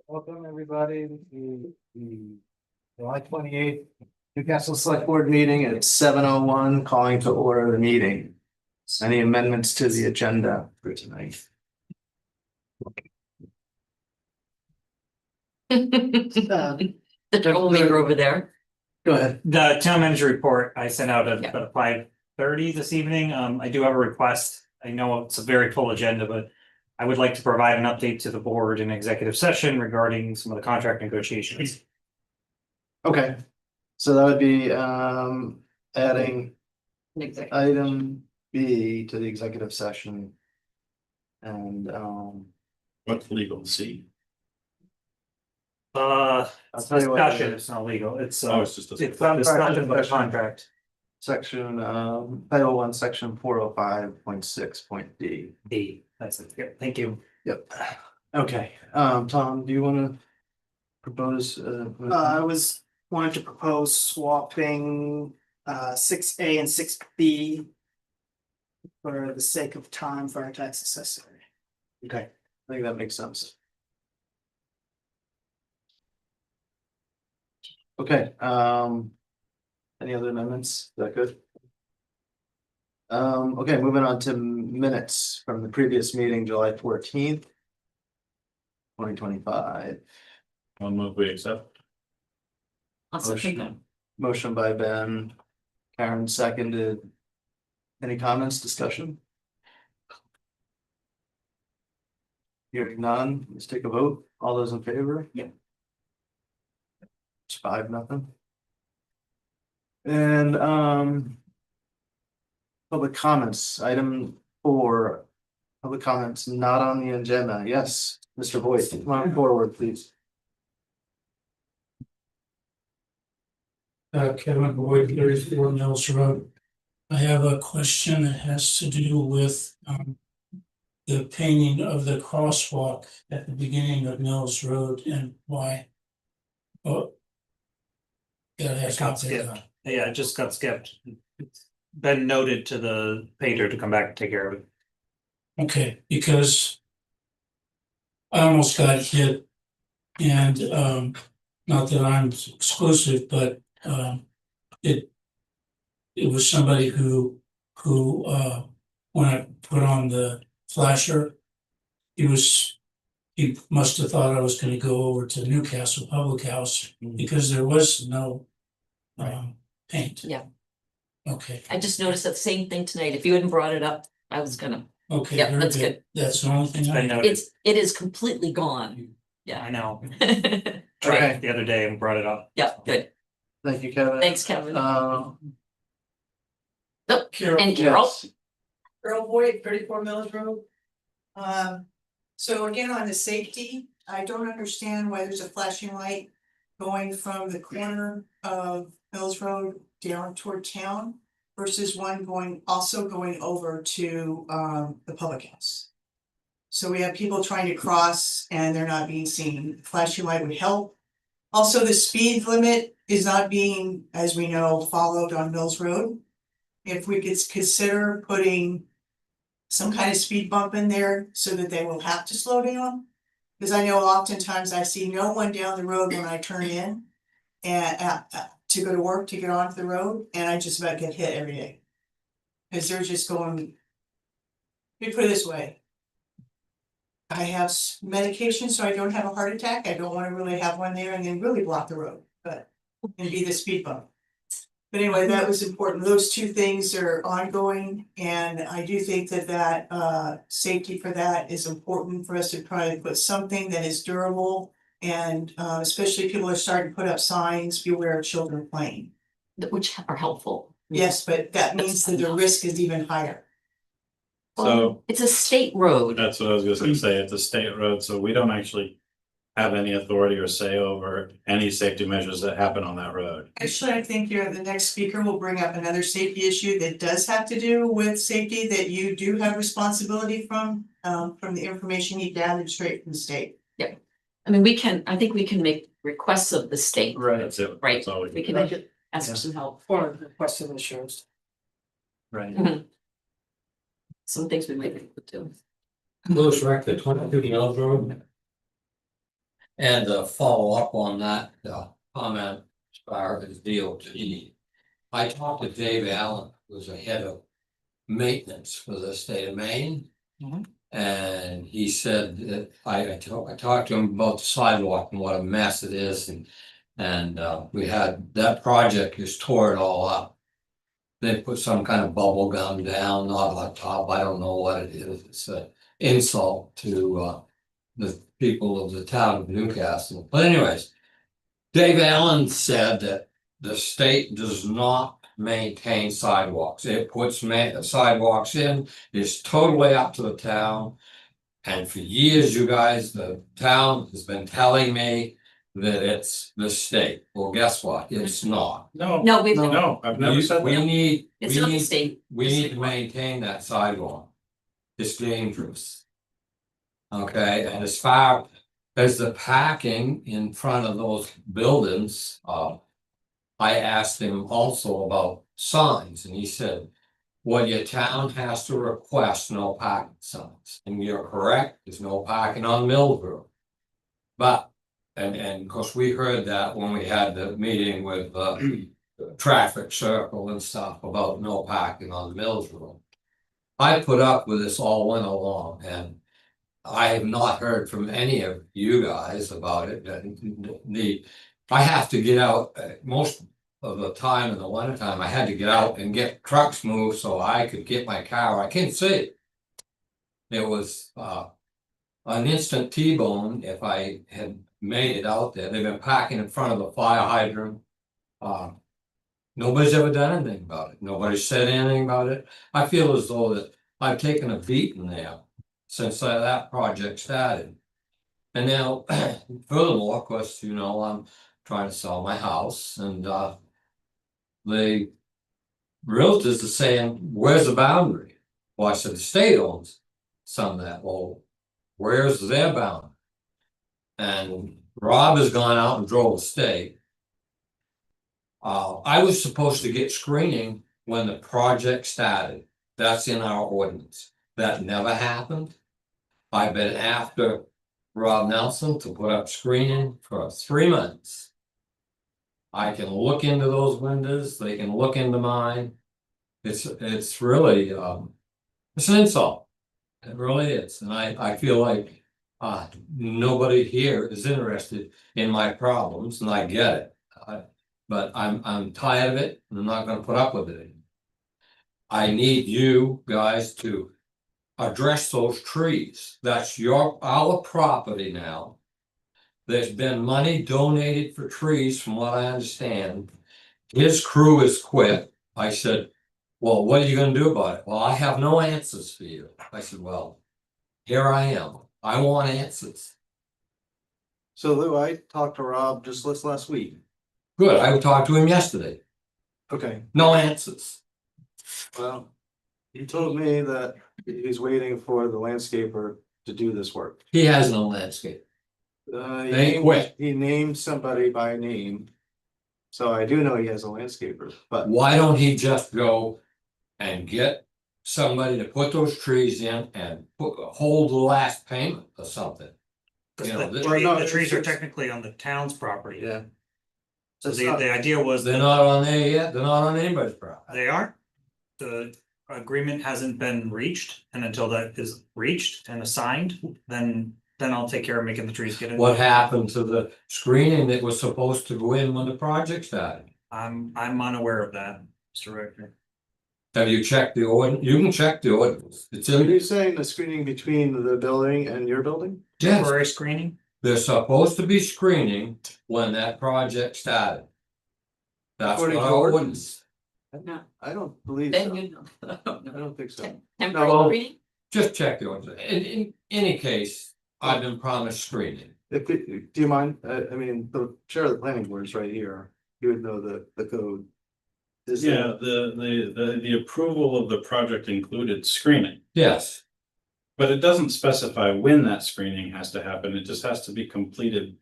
Welcome, everybody, to the July 28th Newcastle Select Board meeting at 7:01, calling to order the meeting. Any amendments to the agenda for tonight? The troublemaker over there. Go ahead. The town manager report I sent out at Yeah. about 5:30 this evening. I do have a request. I know it's a very full agenda, but I would like to provide an update to the board in executive session regarding some of the contract negotiations. Okay, so that would be adding An executive. item B to the executive session. And What's legal C? I'll tell you what it Discussion, is. it's not legal. It's It's just a. it's discussion about a contract. Section Title 1, Section 405.6.d. D, that's it. Yeah, thank you. Yep. Okay, Tom, do you want to propose? I was wanted to propose swapping 6A and 6B for the sake of time for our tax assessor. Okay, I think that makes sense. Okay, any other amendments? Is that good? Okay, moving on to minutes from the previous meeting, July 14th. 2025. One move we accept. I'll second that. Motion by Ben. Karen seconded. Any comments, discussion? Hearing none, let's take a vote. All those in favor? Yep. It's 5-0. And public comments, item 4. Public comments not on the agenda. Yes, Mr. Boyd, come on forward, please. Kevin Boyd, 34 Mills Road. I have a question that has to do with the painting of the crosswalk at the beginning of Mills Road and why. Oh. That has It got not been skipped. done. Yeah, it just got skipped. It's been noted to the painter to come back and take care of it. Okay, because I almost got hit and not that I'm exclusive, but it was somebody who when I put on the flasher, he must have thought I was gonna go over to Newcastle Public House because there was no paint. Yeah. Okay, I just noticed that same thing tonight. If you hadn't brought it up, I was gonna, okay, yeah, very that's good. That's the only thing It's I been know. noted. it is completely gone. Yeah. I know. Okay. Tried the other day and brought it up. Yeah, good. Thank you, Kevin. Thanks, Kevin. Carol, And Carol, Yes. Earl Boyd, 34 Mills Road. So again, on the safety, I don't understand why there's a flashing light going from the corner of Mills Road down toward town versus one also going over to the public house. So we have people trying to cross and they're not being seen. Flashing light would help. Also, the speed limit is not being, as we know, followed on Mills Road. If we could consider putting some kind of speed bump in there so that they will have to slow down. Because I know oftentimes I see no one down the road when I turn in and to go to work, to get onto the road, and I just about get hit every day. Because they're just going, let me put it this way. I have medication, so I don't have a heart attack. I don't want to really have one there and then really block the road, but and be the speed bump. But anyway, that was important. Those two things are ongoing, and I do think that safety for that is important for us to try to put something that is durable. And especially people are starting to put up signs, beware of children playing. which are helpful. Yes, but that means that the risk is even higher. So It's a state road. that's what I was gonna say, it's a state road, so we don't actually have any authority or say over any safety measures that happen on that road. Actually, I think the next speaker will bring up another safety issue that does have to do with safety that you do have responsibility from the information you gathered straight from the state. I mean, I think we can make requests of the state, Right, That's it. right? That's all we We can. can ask for some help. Or request of insurance. right. Mhm. Some things we might be able to do. Louis Rector, 22 Mills Road. And to follow up on that, comment as far as DOT. I talked to Dave Allen, who's the head of maintenance for the state of Maine. Mhm. And he said that I talked to him about the sidewalk and what a mess it is and we had, that project just tore it all up. They put some kind of bubble gum down, not on top, I don't know what it is, it's an insult to the people of the town of Newcastle, but anyways. Dave Allen said that the state does not maintain sidewalks. It puts sidewalks in, it's totally up to the town. And for years, you guys, the town has been telling me that it's the state. Well, guess what? It's not. No, No, we've, no, I've never said We that. need, it's we not the need, state. we It's need to sidewalk. maintain that sidewalk. It's dangerous. Okay, and as far as the parking in front of those buildings, I asked him also about signs, and he said, well, your town has to request no parking signs, and you're correct, there's no parking on Mills Road. But, and of course, we heard that when we had the meeting with the traffic circle and stuff about no parking on Mills Road. I put up with this all winter long, and I have not heard from any of you guys about it, I have to get out, most of the time in the winter time, I had to get out and get trucks moved so I could get my car, I can't see. It was, an instant T-bone if I had made it out there, they've been parking in front of the fire hydrant. Nobody's ever done anything about it, nobody's said anything about it, I feel as though that I've taken a beating there. Since that project started. And now, furthermore, of course, you know, I'm trying to sell my house and the realtors are saying, where's the boundary? Well, I said, the state owns some of that. Well, where's their boundary? And Rob has gone out and drove the state. I was supposed to get screening when the project started. That's in our ordinance. That never happened. I've been after Rob Nelson to put up screening for 3 months. I can look into those windows, they can look into mine. It's really, it's an insult. It really is, and I feel like, nobody here is interested in my problems, and I get it. But I'm tired of it, and I'm not gonna put up with it anymore. I need you guys to address those trees. That's our property now. There's been money donated for trees, from what I understand. His crew has quit. I said, well, what are you gonna do about it? Well, I have no answers for you. I said, well, here I am. I want answers. So Lou, I talked to Rob just last week. Good, I talked to him yesterday. Okay, No answers. well, he told me that he's waiting for the landscaper to do this work. He has no landscape. They quit. He named somebody by name. So I do know he has a landscaper, but Why don't he just go and get somebody to put those trees in and hold the last payment or something? Cause You know, the the- tree- Well, no, the trees are it's- technically on the town's property. yeah. So It's the not- idea was They're that not on there yet, they're not on anybody's property. they are. The agreement hasn't been reached, and until that is reached and assigned, then I'll take care of making the trees get in. What happened to the screening that was supposed to go in when the project started? I'm unaware of that, Mr. Rector. Have you checked the ordinance? You can check the ordinance. It's Are in, you saying the screening between the building and your building? yes, Temporary screening? there's supposed to be screening when that project started. That's what According to our ordinance? ordinance, No, I don't believe then so. you know. I don't I know. don't think so. Temporary No. screening? just check the ordinance. In any case, I've been promised screening. Do you mind? I mean, the chair of the planning board is right here. You would know the code. Is there- Yeah, the approval of the project included screening, Yes, but it doesn't specify when that screening has to happen. It just has to be completed.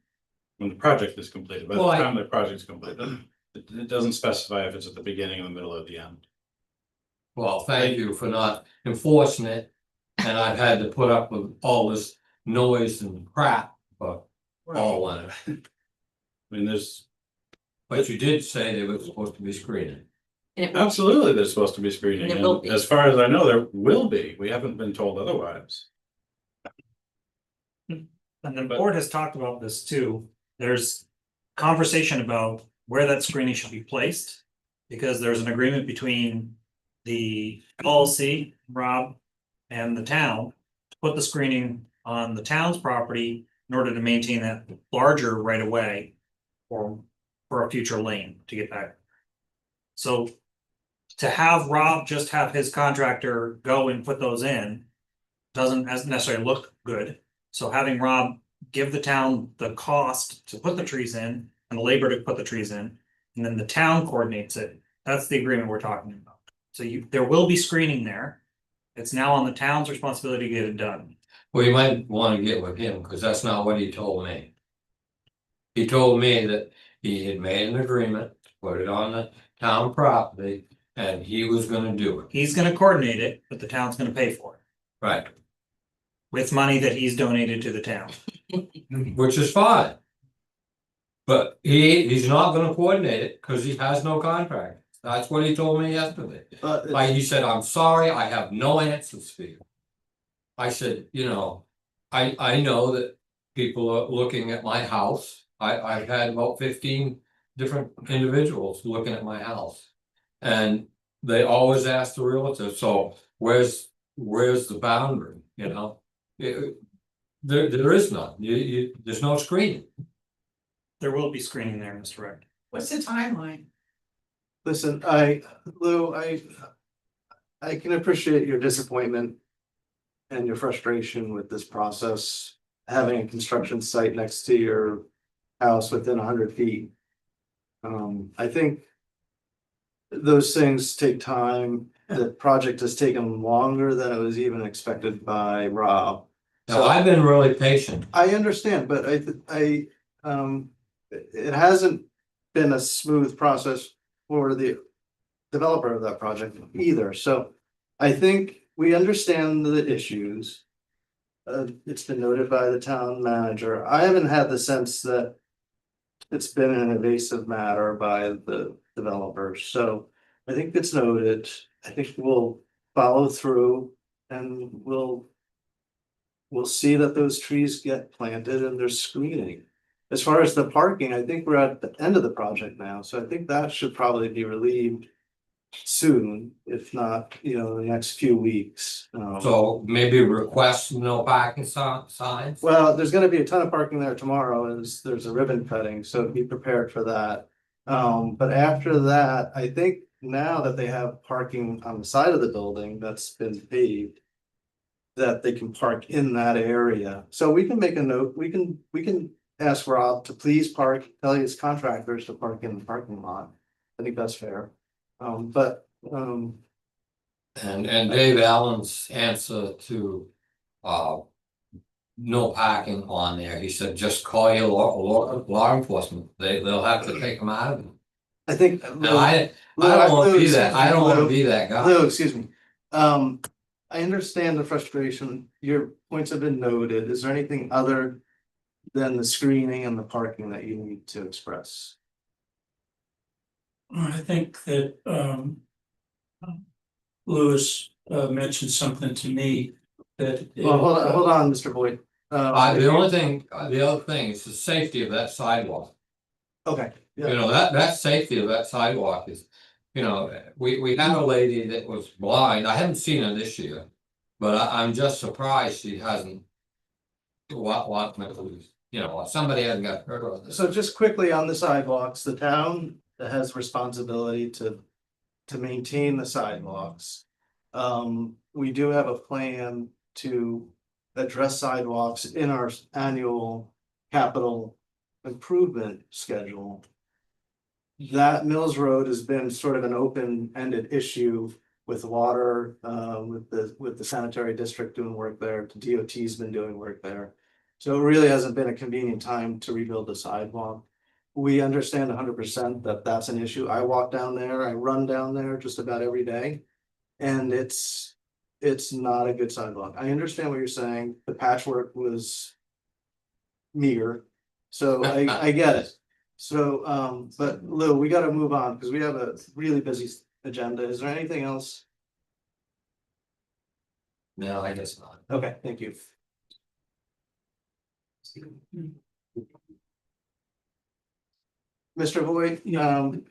When the project is completed, by the Well, I- time the project's completed, it doesn't specify if it's at the beginning, in the middle, or the end. well, thank you for not enforcing it. And I've had to put up with all this noise and crap for all winter. I mean, there's, But you did say they were supposed to be screening. And it will- absolutely, there's supposed to be screening, And it will and be. as far as I know, there will be, we haven't been told otherwise. And the board has talked about this too. There's conversation about where that screening should be placed. Because there's an agreement between the policy, Rob, and the town. To put the screening on the town's property in order to maintain that larger right of way. For a future lane to get back. So. To have Rob just have his contractor go and put those in. Doesn't necessarily look good. So having Rob give the town the cost to put the trees in and the labor to put the trees in. And then the town coordinates it. That's the agreement we're talking about. So there will be screening there. It's now on the town's responsibility to get it done. Well, you might want to get with him, because that's not what he told me. He told me that he had made an agreement, put it on the town property, and he was gonna do it. He's gonna coordinate it, but the town's gonna pay for it. Right. With money that he's donated to the town. Which is fine. But he's not gonna coordinate it, because he has no contract. That's what he told me yesterday. Like, he said, I'm sorry, I have no answers for you. I said, you know, I know that people are looking at my house. I've had about 15 different individuals looking at my house. And they always ask the realtor, so where's the boundary, you know? There is none, there's no screening. There will be screening there, Mr. Rick. What's the timeline? Listen, Lou, I can appreciate your disappointment. And your frustration with this process, having a construction site next to your house within 100 feet. I think. Those things take time, the project has taken longer than it was even expected by Rob. Now, I've been really patient. I understand, but it hasn't been a smooth process for the developer of that project either, so I think we understand the issues. It's been noted by the town manager. I haven't had the sense that it's been an evasive matter by the developers, so I think it's noted. I think we'll follow through and we'll see that those trees get planted and there's screening. As far as the parking, I think we're at the end of the project now, so I think that should probably be relieved soon, if not, you know, the next few weeks. So maybe request no parking signs. Well, there's gonna be a ton of parking there tomorrow, and there's a ribbon cutting, so be prepared for that. But after that, I think now that they have parking on the side of the building that's been paved. That they can park in that area, so we can make a note, we can ask Rob to please tell his contractors to park in the parking lot. I think that's fair. And Dave Allen's answer to no parking on there, he said, just call your law enforcement, they'll have to take them out of it. I think. Now, I don't wanna be that, I don't wanna be that guy. Lou, excuse me. I understand the frustration. Your points have been noted. Is there anything other than the screening and the parking that you need to express? I think that Louis mentioned something to me that. Well, hold on, Mr. Boyd. The other thing is the safety of that sidewalk. Okay, You yeah, know, that safety of that sidewalk is, you know, we had a lady that was blind, I haven't seen her this year. But I'm just surprised she hasn't. What, you know, somebody hasn't got hurt on this. so just quickly on the sidewalks, the town has responsibility to maintain the sidewalks. We do have a plan to address sidewalks in our annual capital improvement schedule. That Mills Road has been sort of an open-ended issue with water, with the sanitary district doing work there, the DOT's been doing work there. So it really hasn't been a convenient time to rebuild the sidewalk. We understand 100% that that's an issue. I walk down there, I run down there just about every day. And it's not a good sidewalk. I understand what you're saying. The patchwork was meager. So I get it. So, but Lou, we gotta move on because we have a really busy agenda. Is there anything else? No, I guess not. Okay, thank you. Mr. Voigt,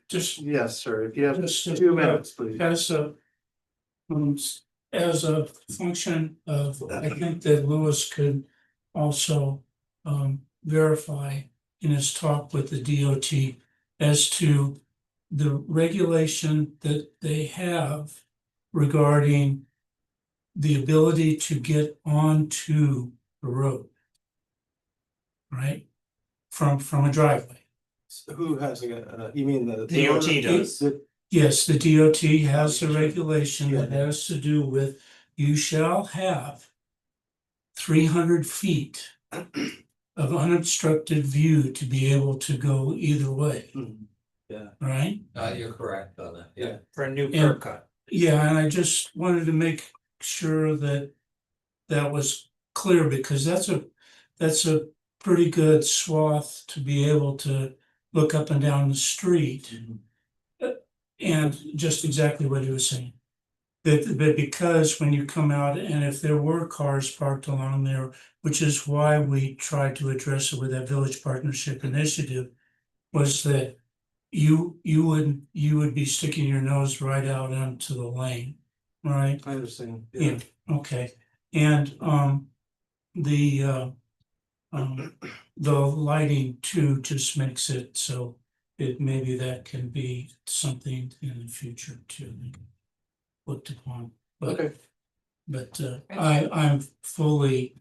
Just yes, sir, if you have Just- 2 minutes, please. um, as a function of, I think that Lewis could also verify in his talk with the DOT as to the regulation that they have regarding the ability to get onto the road. Right? From a driveway. Who has, you mean the? DOT does. The- Yes, the DOT has a regulation that Yeah. has to do with you shall have 300 feet of unobstructed view to be able to go either way, Yeah, right? You're correct on that, yeah. For a new And- curb cut. Yeah, and I just wanted to make sure that that was clear because that's a pretty good swath to be able to look up and down the street. And just exactly what he was saying. That because when you come out and if there were cars parked along there, which is why we tried to address it with that village partnership initiative, was that you would be sticking your nose right out onto the lane, right? I understand. Yeah, okay, and the lighting too just makes it so it maybe that can be something in the future to looked upon. But Okay, I'm fully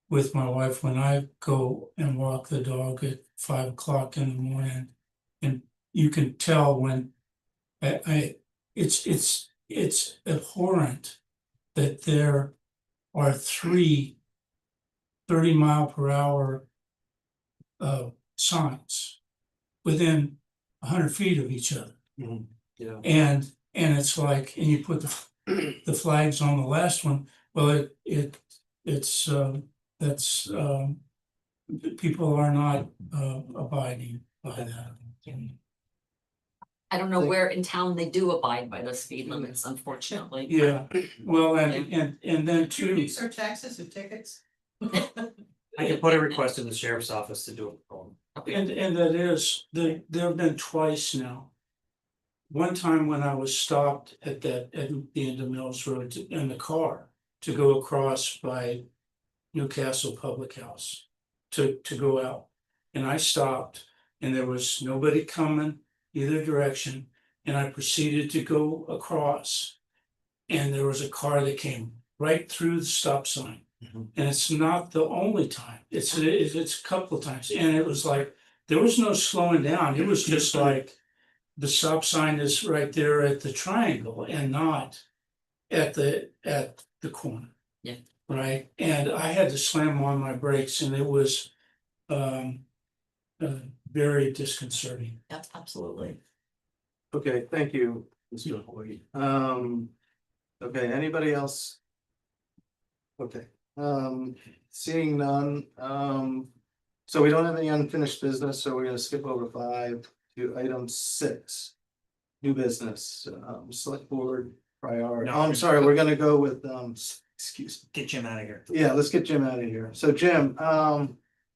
with my wife when I go and walk the dog at 5 o'clock in the morning. And you can tell when it's abhorrent that there are 3 30-mile-per-hour signs within 100 feet of each other. yeah. And it's like, and you put the flags on the last one, well, it's that's people are not abiding by that. I don't know Thank- where in town they do abide by the speed limits, unfortunately. Yeah, well, and then Do you too, use our taxes or tickets? I can put a request in the sheriff's office to do it for them. and that is, there have been twice now. One time when I was stopped at the end of Mills Road in the car to go across by Newcastle Public House to go out. And I stopped and there was nobody coming either direction. And I proceeded to go across. And there was a car that came right through the stop sign. And it's not the only time, it's a couple of times. And it was like, there was no slowing down. It was just like, the stop sign is right there at the triangle and not at the corner. Yeah. Right, and I had to slam on my brakes and it was very disconcerting. Yep, absolutely. Okay, thank you, Mr. Hoy. Okay, anybody else? Okay, seeing none, so we don't have any unfinished business, so we're gonna skip over 5 to item 6. New business, select board priority. No. Oh, I'm sorry, we're gonna go with, excuse me. Get Jim out of here. Yeah, let's get Jim out of here. So Jim,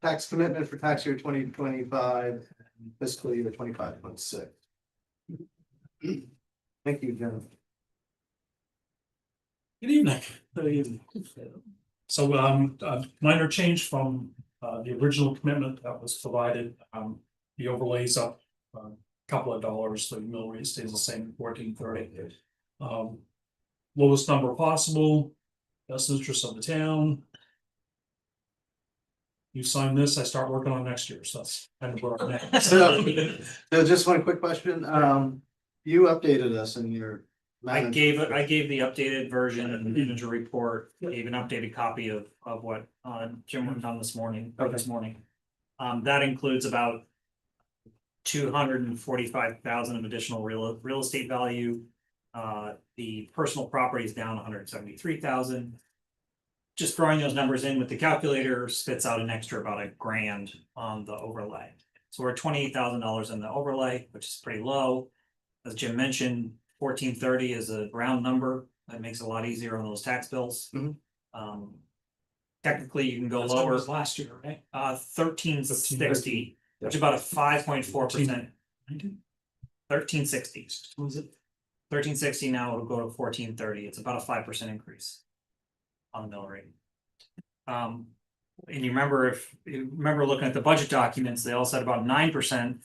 tax commitment for tax year 2025, fiscal year 25-26. Thank you, Jim. Good evening. Good evening. So, a minor change from, the original commitment that was provided, the overlays up, a couple of dollars, the mill rate stays the same, 14.30. Lowest number possible, best interest of the town. You sign this, I start working on next year, so that's kind of where I'm at. So just one quick question, you updated us in your. I gave the updated version of the manager report, gave an updated copy of what Jim worked on this morning, or this morning. That includes about 245,000 of additional real estate value. The personal property is down 173,000. just throwing those numbers in with the calculator spits out an extra about $1,000 on the overlay. So we're $28,000 in the overlay, which is pretty low. As Jim mentioned, 1430 is a round number. That makes it a lot easier on those tax bills. Mhm. Technically, you can go That's what it lower, was last year, right? 1360, which is about a 5.4%. 1360. Was it? 1360 now it'll go to 1430. It's about a 5% increase on the mill rate. And you remember looking at the budget documents, they all said about 9%.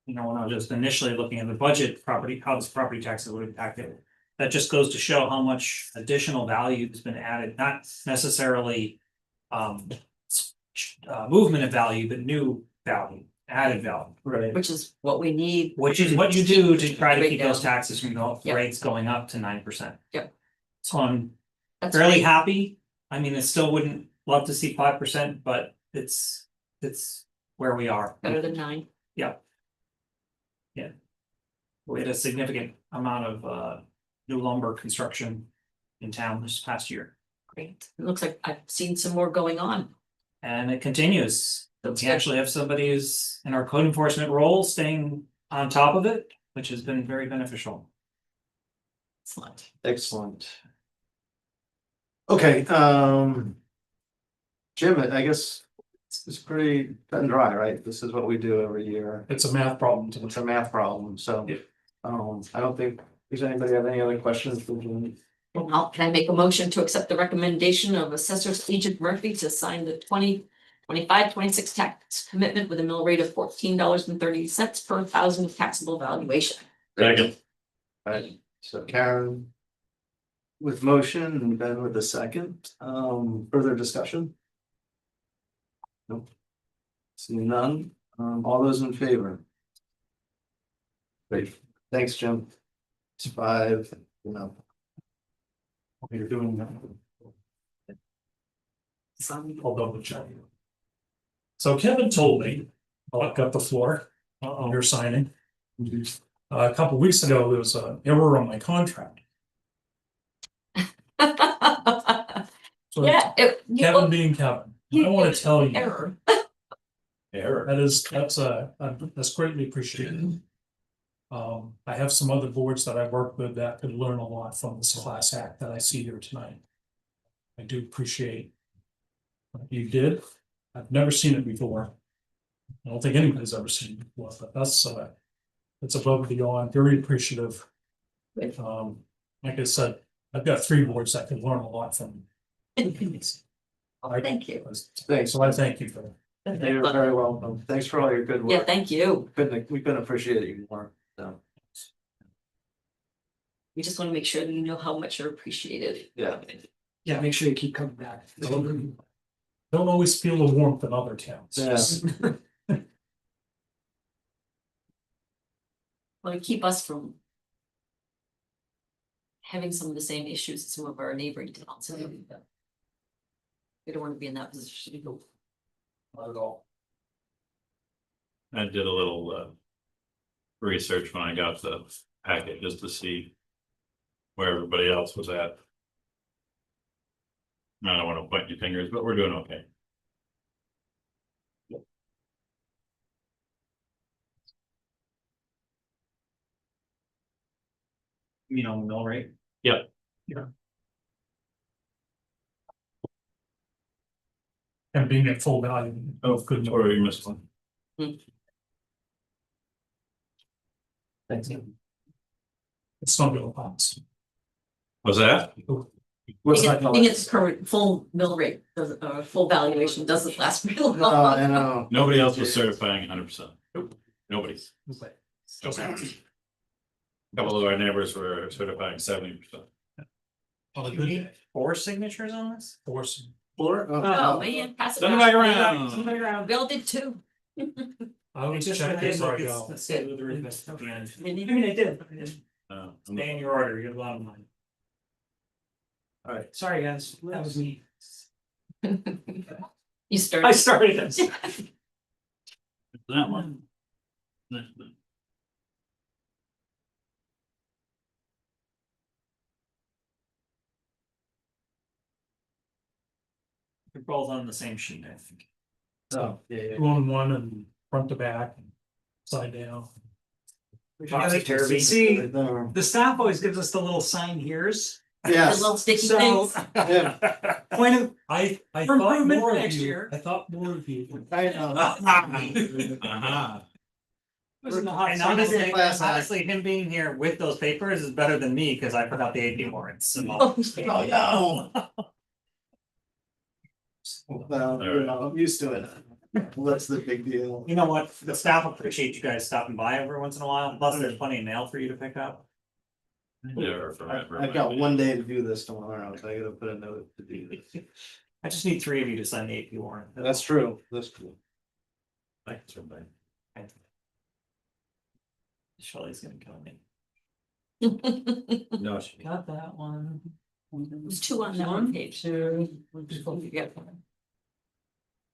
You know, when I was just initially looking at the budget property, how this property taxes would impact it. That just goes to show how much additional value has been added, not necessarily movement of value, but new value, added value. Right. Which is what we need. Which is what you do to try to Rate keep those down. taxes from Yep. rates going up to 9%. Yep. So I'm That's fairly great. happy. I mean, I still wouldn't love to see 5%, but it's where we are. Better than 9. We had a significant amount of new lumber construction in town this past year, Great. It looks like I've seen some more going on. and it continues. That's We good. actually have somebody who's in our code enforcement role staying on top of it, which has been very beneficial. Excellent. Excellent. Okay, Jim, I guess it's pretty cut and dry, right? This is what we do every year. It's a math problem to It's a math problem, so, I don't think, does anybody have any other questions for Jim? Well, can I make a motion to accept the recommendation of Assessor Agent Murphy to sign the 2025-26 tax commitment with a mill rate of $14.30 per thousand of taxable valuation? Second. Right, so Karen. With motion and Ben with the second, further discussion? Nope. Seeing none, all those in favor? Great, thanks, Jim. It's 5, You're doing that. I'll double check. So Kevin told me, I've got the floor, you're signing. A couple weeks ago, there was an error on my contract. So Yeah. Kevin being Kevin, I want to tell you, Error. Error. that's greatly appreciated. I have some other boards that I work with that could learn a lot from this class act that I see here tonight. I do appreciate what you did. I've never seen it before. I don't think anybody's ever seen it before, but that's it's above and beyond, very appreciative. Good. Like I said, I've got 3 boards that could learn a lot from. Thank you. Thanks. So I thank you for that. You're very welcome. Thanks for all your good Yeah, work. thank you. We couldn't appreciate it more, so, We just want to make sure that you know how much you're appreciated. yeah. Yeah, make sure you keep coming back. Don't always feel the warmth in other towns. Yeah. Want to keep us from having some of the same issues as some of our neighboring towns. We don't want to be in that position. Not at all. I did a little research when I got the packet just to see where everybody else was at. I don't want to point any fingers, but we're doing okay. You know, mill rate. Yep. And being at full value. Oh, good. Or you missed one. Thanks. It's not real lots. Was that? What's Being that? at- being its current full mill rate, full valuation doesn't last real No, long. I know. Nobody else was certifying 100%. Nobody. Okay. Couple of our neighbors were certifying 70%. On a You good need day, 4 signatures on this? force. Floor? Oh, man, pass it Send it back around. around. Bill did too. I always check before I go. Let's say with the request at the end. I mean, I did. I'm- Stay in your order, you get a lot of mine. All right. Sorry, guys, that was me. You started. I started this. That one. They're both on the same sheet, I think. Oh, yeah. Two on one and front to back, and side down. Topsy-turvy. See, Right there. the staff always gives us the little sign here's. The Yes. little sticky So, things. Yeah, point of, I For thought improvement more of next you, year. I thought more of you. I know. Uh-huh. was in the hot And sun. honestly, Class act. honestly, him being here with those papers is better than me, cause I put out the AP warrants, so. Oh, Oh, no. Well, you know, I'm used to it. What's the big deal? You know what, the staff appreciate you guys stopping by every once in a while, plus there's plenty of mail for you to pick up. Never remember. I've got one day to do this tomorrow, so I gotta put a note to do this. I just need 3 of you to sign the AP warrant. That's true, that's true. Thanks, everybody. Shelley's gonna kill me. No, she. Got that one. There's two on that one page. Before we get there.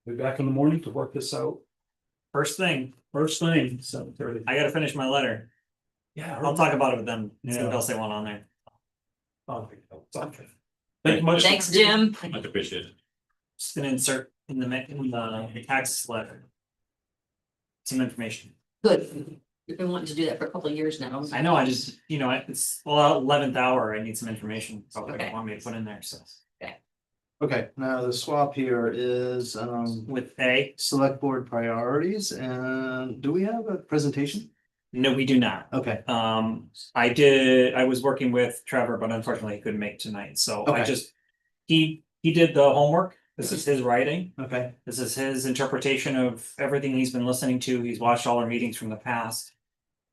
Be back in the morning to work this out. First thing, First thing, 7:30. I gotta finish my letter. Yeah. I'll talk about it with them, see what Yeah. else they want on there. Thank you much. Thanks, Jim. Much appreciated. Just gonna insert in the tax letter. Some information. Good. You've been wanting to do that for a couple of years now. I know, I just, you know, it's, well, 11th hour, I need some information, probably Okay. want me to put in there, so. Okay, now the swap here is With A, select board priorities, and do we have a presentation? no, we do not. Okay, I was working with Trevor, but unfortunately he couldn't make tonight, so I Okay. just. He did the homework, this is his writing, okay, this is his interpretation of everything he's been listening to, he's watched all our meetings from the past.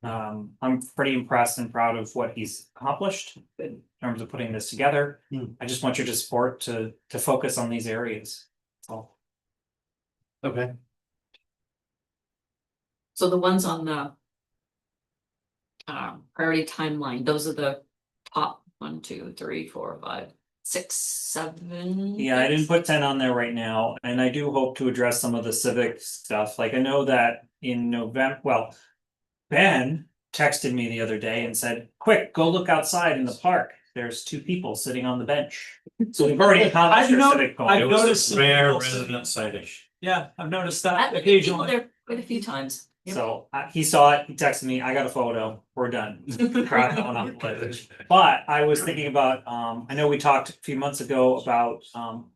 I'm pretty impressed and proud of what he's accomplished in terms of putting this together. Hmm. I just want your support to focus on these areas, so. okay. So the ones on the. Priority timeline, those are the top 1, 2, 3, 4, 5, 6, 7. Yeah, I didn't put 10 on there right now, and I do hope to address some of the civic stuff, like I know that in November, well. Ben texted me the other day and said, quick, go look outside in the park, there's 2 people sitting on the bench. So we've already accomplished our civic goal. I've It was noticed a some rare people resident sighting. Yeah, I've noticed I've that been people occasionally. there quite a few times. Yep. So he saw it, he texted me, I got a photo, we're done. Cross that one off the list. But I was thinking about, I know we talked a few months ago about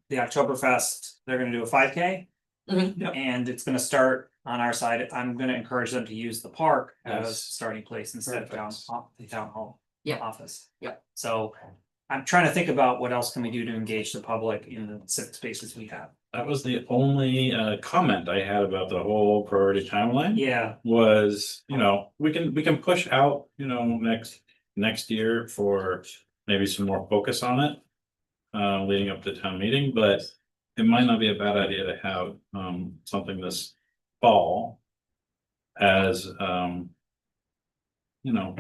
the Oktoberfest, they're gonna do a 5K. Mhm. Yep. And it's gonna start on our side, I'm gonna encourage them to use the park as Yes. starting place instead of the town hall. Yep. Office. Yep. So I'm trying to think about what else can we do to engage the public in the civic spaces we have. That was the only comment I had about the whole priority timeline. Yeah, Was, you know, we can push out, you know, next year for maybe some more focus on it. Leading up to town meeting, but it might not be a bad idea to have something this fall. As you know.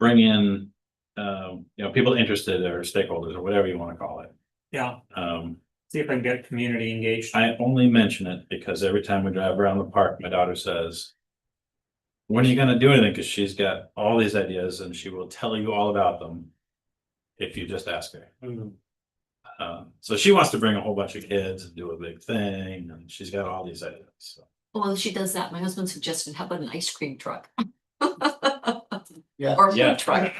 Bring in you know, people interested or stakeholders or whatever you want to call it. yeah, Um, see if I can get community engaged. I only mention it because every time we drive around the park, my daughter says. When are you gonna do anything? Cause she's got all these ideas and she will tell you all about them. If you just ask her. So she wants to bring a whole bunch of kids and do a big thing and she's got all these ideas, so. Well, she does that. My husband suggested, how about an ice cream truck? Yeah. Or a Yeah. food truck.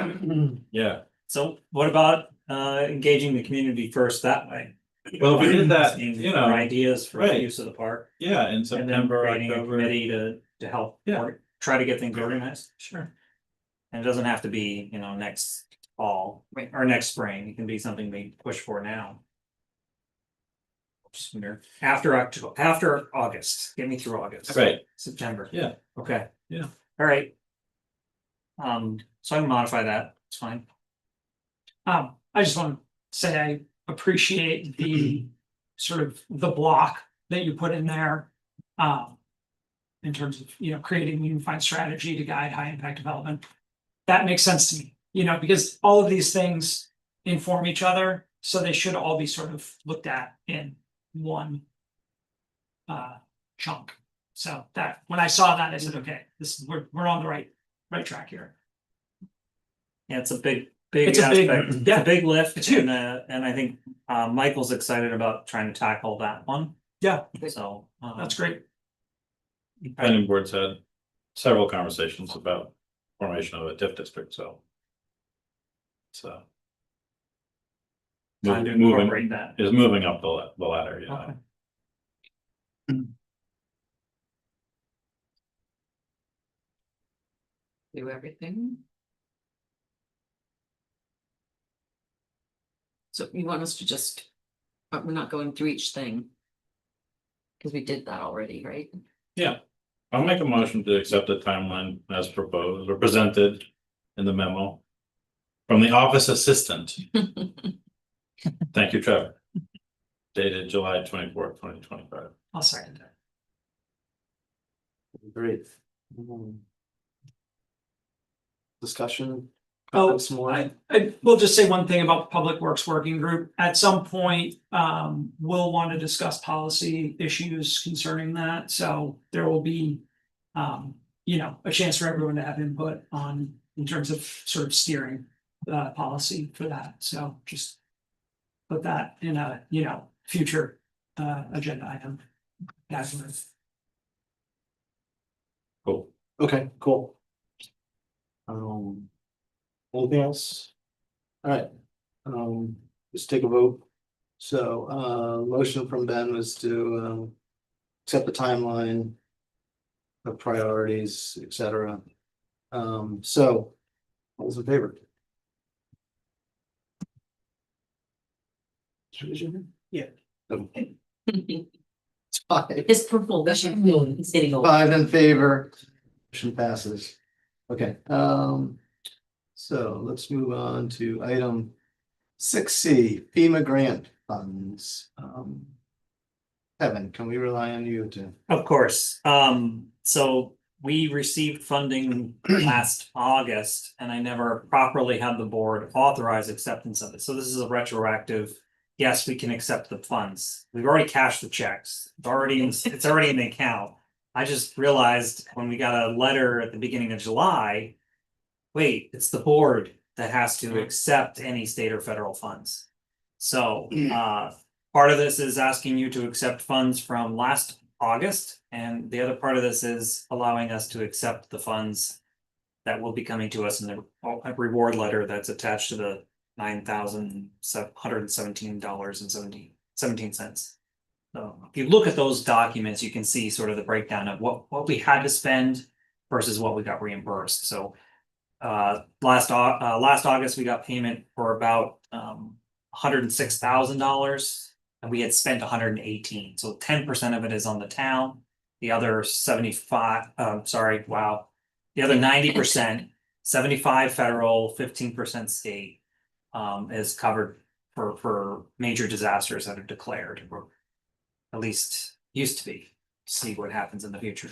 Yeah, So what about engaging the community first that way? well, if we did that, Asking you for know, ideas for the right. use of the park. yeah, in And then September, creating a October. committee to help. Yeah. or try to get things organized. Sure. And it doesn't have to be, you know, next fall. Right. Or next spring, it can be something we push for now. Sooner, after August, get me through August. Right. September. Yeah. Okay. Yeah. All right. So I can modify that, it's fine. I just want to say I appreciate the sort of the block that you put in there. In terms of, you know, creating a unified strategy to guide high impact development. That makes sense to me, you know, because all of these things inform each other, so they should all be sort of looked at in one. Chunk. So that, when I saw that, I said, okay, we're on the right track here. Yeah, it's a big big It's a big- aspect, it's yeah. a big lift, It's huge. and I think Michael's excited about trying to tackle that one. Yeah, So. that's great. Planning board's had several conversations about formation of a TIF district, so. So. Trying to Moving, incorporate that. is moving up the ladder, yeah. Okay. Do everything. So you want us to just, but we're not going through each thing. Cause we did that already, right? Yeah, I'll make a motion to accept the timeline as proposed or presented in the memo. From the office assistant. Thank you, Trevor. Dated July 24th, 2025. I'll second that. Great. Discussion? Oh, Comments more? I will just say one thing about the Public Works Working Group. At some point, we'll want to discuss policy issues concerning that, so there will be. A chance for everyone to have input on, in terms of sort of steering, policy for that, so just. Put that in a, future, agenda item. That's. Cool. Okay, cool. Anything else? All right, let's take a vote. So, motion from Ben was to, accept the timeline. The priorities, et cetera. So, all those in favor? Yeah. It's five. His purple vision, sitting over. 5 in favor. Motion passes. Okay, so let's move on to item 6C, FEMA grant funds. Kevin, can we rely on you to? Of course, so we received funding last August and I never properly had the board authorize acceptance of it. So this is a retroactive. Yes, we can accept the funds. We've already cashed the checks. It's already in the account. I just realized when we got a letter at the beginning of July. Wait, it's the board that has to accept any state or federal funds. So, part of this is asking you to accept funds from last August, and the other part of this is allowing us to accept the funds. That will be coming to us in the reward letter that's attached to the $9,717.17. So if you look at those documents, you can see sort of the breakdown of what we had to spend versus what we got reimbursed. So last August, we got payment for about $106,000 and we had spent 118. So 10% of it is on the town. The other 75, the other 90%, 75 federal, 15% state is covered for major disasters that are declared, or at least used to be. See what happens in the future.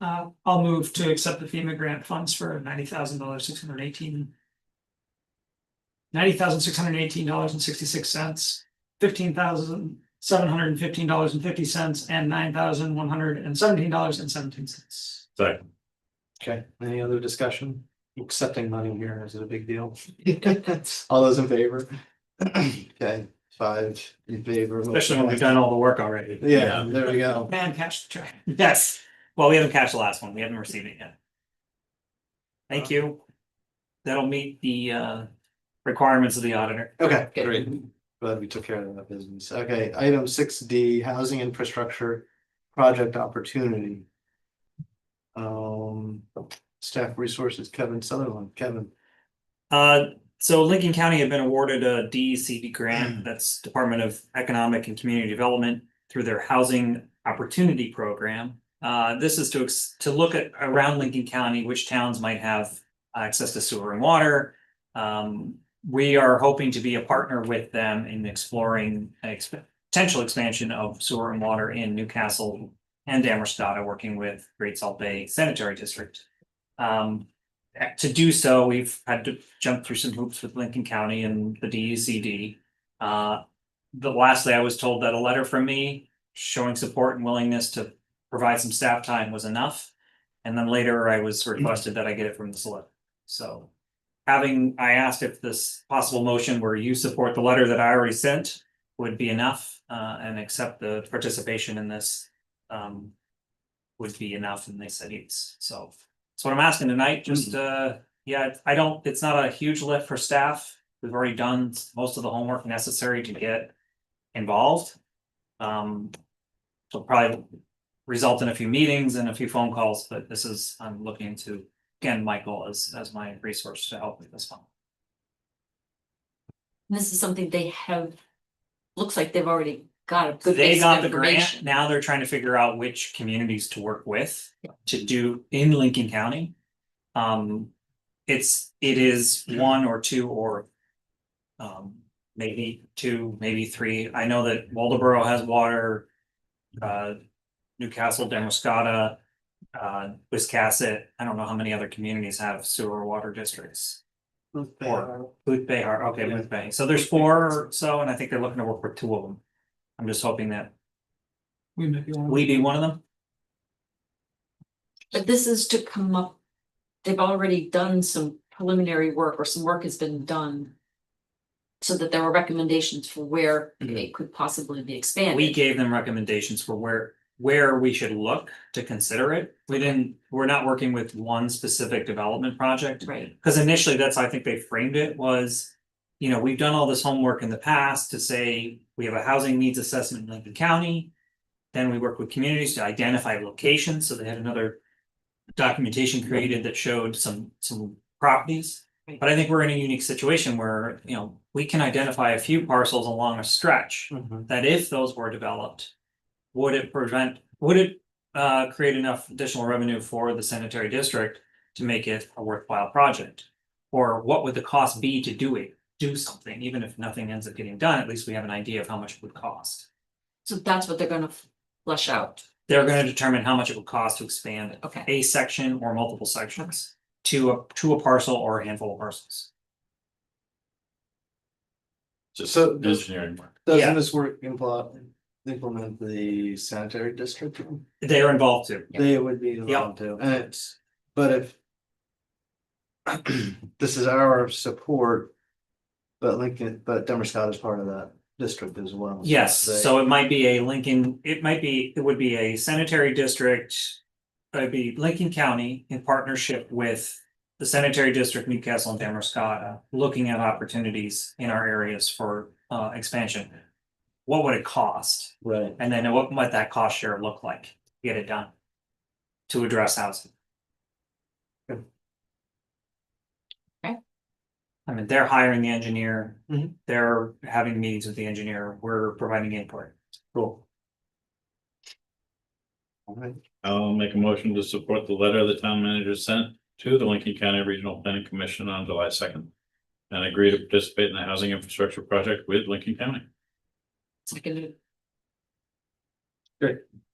I'll move to accept the FEMA grant funds for $90,618.66, $15,715.50, and $9,117.17. Second. Okay, any other discussion? Accepting money here, is it a big deal? All those in favor? Okay, 5 in favor. Especially when we've done all the work already. Yeah, there we go. And cash the check. Yes, well, we haven't cashed the last one, we haven't received it yet. Thank you. That'll meet the requirements of the auditor. Okay, great. Glad we took care of that business. Okay, item 6D, housing infrastructure project opportunity. Staff resources, Kevin Sutherland. Kevin. So Lincoln County had been awarded a DECD grant, that's Department of Economic and Community Development, through their Housing Opportunity Program. This is to look at around Lincoln County, which towns might have access to sewer and water. We are hoping to be a partner with them in exploring potential expansion of sewer and water in Newcastle and Damerstad, working with Great Salt Bay Sanitary District. To do so, we've had to jump through some hoops with Lincoln County and the DECD. Lastly, I was told that a letter from me showing support and willingness to provide some staff time was enough. And then later I was requested that I get it from the select. So I asked if this possible motion where you support the letter that I already sent would be enough, and accept the participation in this. Would be enough, and they said yes, so that's what I'm asking tonight, just, yeah, it's not a huge lift for staff. We've already done most of the homework necessary to get involved. So probably result in a few meetings and a few phone calls, but this is, I'm looking to, again, Michael as my resource to help with this one. This is something they have, looks like they've already got a good They base got of the grant, information. now they're trying to figure out which communities to work with to do in Lincoln County. It is one or two or maybe two, maybe three. I know that Waldoboro has water, Newcastle, Demascata, Wiscasset. I don't know how many other communities have sewer or water districts. Or Booth Bay, okay, Booth Bay. So there's 4 or so, and I think they're looking to work with 2 of them. I'm just hoping that We may be one. we be one of them. But this is to come up, they've already done some preliminary work, or some work has been done. So that there were recommendations for where it could possibly be expanded. We gave them recommendations for where we should look to consider it. We're not working with one specific development project. Right, Because initially, that's how I think they framed it was, we've done all this homework in the past to say we have a housing needs assessment in Lincoln County. Then we work with communities to identify locations, so they had another documentation created that showed some properties. Right. But I think we're in a unique situation where, we can identify a few parcels along a stretch that if those were developed, would it create enough additional revenue for the sanitary district to make it a worthwhile project? Or what would the cost be to do something, even if nothing ends up getting done, at least we have an idea of how much it would cost. so that's what they're gonna flesh out. They're gonna determine how much it would cost to expand Okay, a section or multiple sections to a parcel or a handful of parcels. Just So- engineering work. Yeah. Doesn't this work implement the sanitary district? They are involved too. They would be involved too, and but if. This is our support. But Demerscott is part of that district as well. Yes, They- so it might be a Lincoln, it would be a sanitary district. It'd be Lincoln County in partnership with the sanitary district, Newcastle and Demerscata, looking at opportunities in our areas for expansion. What would it cost? Right. And then what might that cost share look like to get it done? To address housing. Okay. I mean, they're hiring the engineer, Mhm. they're having meetings with the engineer, we're providing input. Cool. All right. I'll make a motion to support the letter the town manager sent to the Lincoln County Regional Planning Commission on July 2nd. And agree to participate in the housing infrastructure project with Lincoln County. seconded.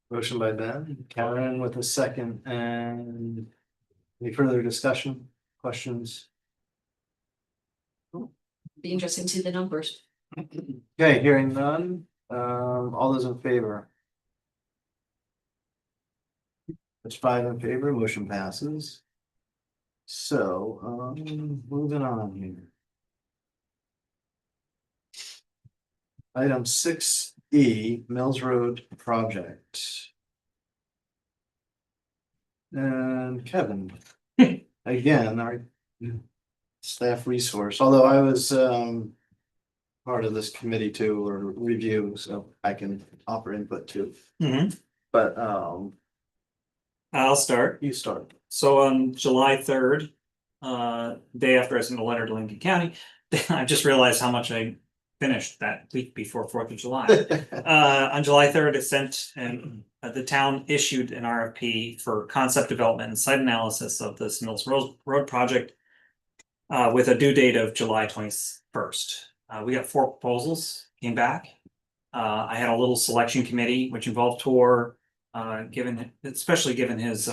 Motion by Ben, Karen with a second, and any further discussion, questions? Be interesting to see the numbers. Okay, hearing none, all those in favor? There's 5 in favor, motion passes. So, moving on here. Item 6E, Mills Road project. And Kevin, again, our staff resource, although I was part of this committee too, or review, so I can offer input too, but I'll start. you start. So on July 3rd, day after I sent a letter to Lincoln County, I just realized how much I finished that week before 4th of July. On July 3rd, it sent and the town issued an RFP for concept development and site analysis of this Mills Road project. With a due date of July 21st. We got 4 proposals, came back. I had a little selection committee, which involved Tor, especially given his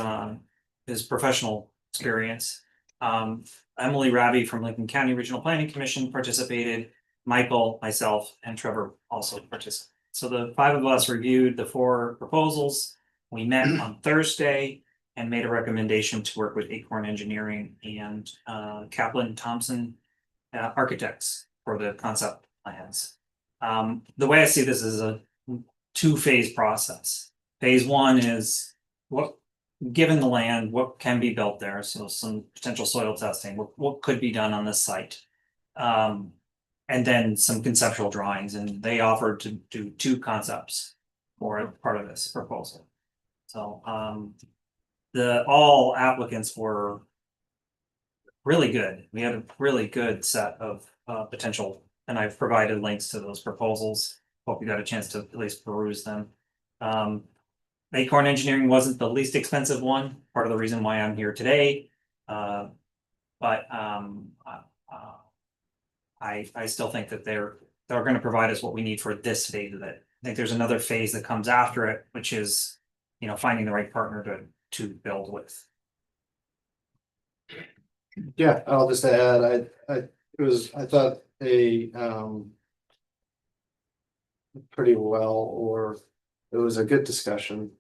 professional experience. Emily Raby from Lincoln County Regional Planning Commission participated. Michael, myself, and Trevor also participated. So the 5 of us reviewed the 4 proposals. We met on Thursday and made a recommendation to work with Acorn Engineering and Kaplan Thompson architects for the concept plans. The way I see this is a two-phase process. Phase one is what, given the land, what can be built there, so some potential soil testing, what could be done on this site. And then some conceptual drawings, and they offered to do two concepts for part of this proposal. So all applicants were really good. We had a really good set of potential, and I've provided links to those proposals. Hope you got a chance to at least peruse them. Acorn Engineering wasn't the least expensive one, part of the reason why I'm here today. I still think that they're gonna provide us what we need for this phase of it. I think there's another phase that comes after it, which is, finding the right partner to build with. Yeah, I'll just add, I thought pretty well, or it was a good discussion.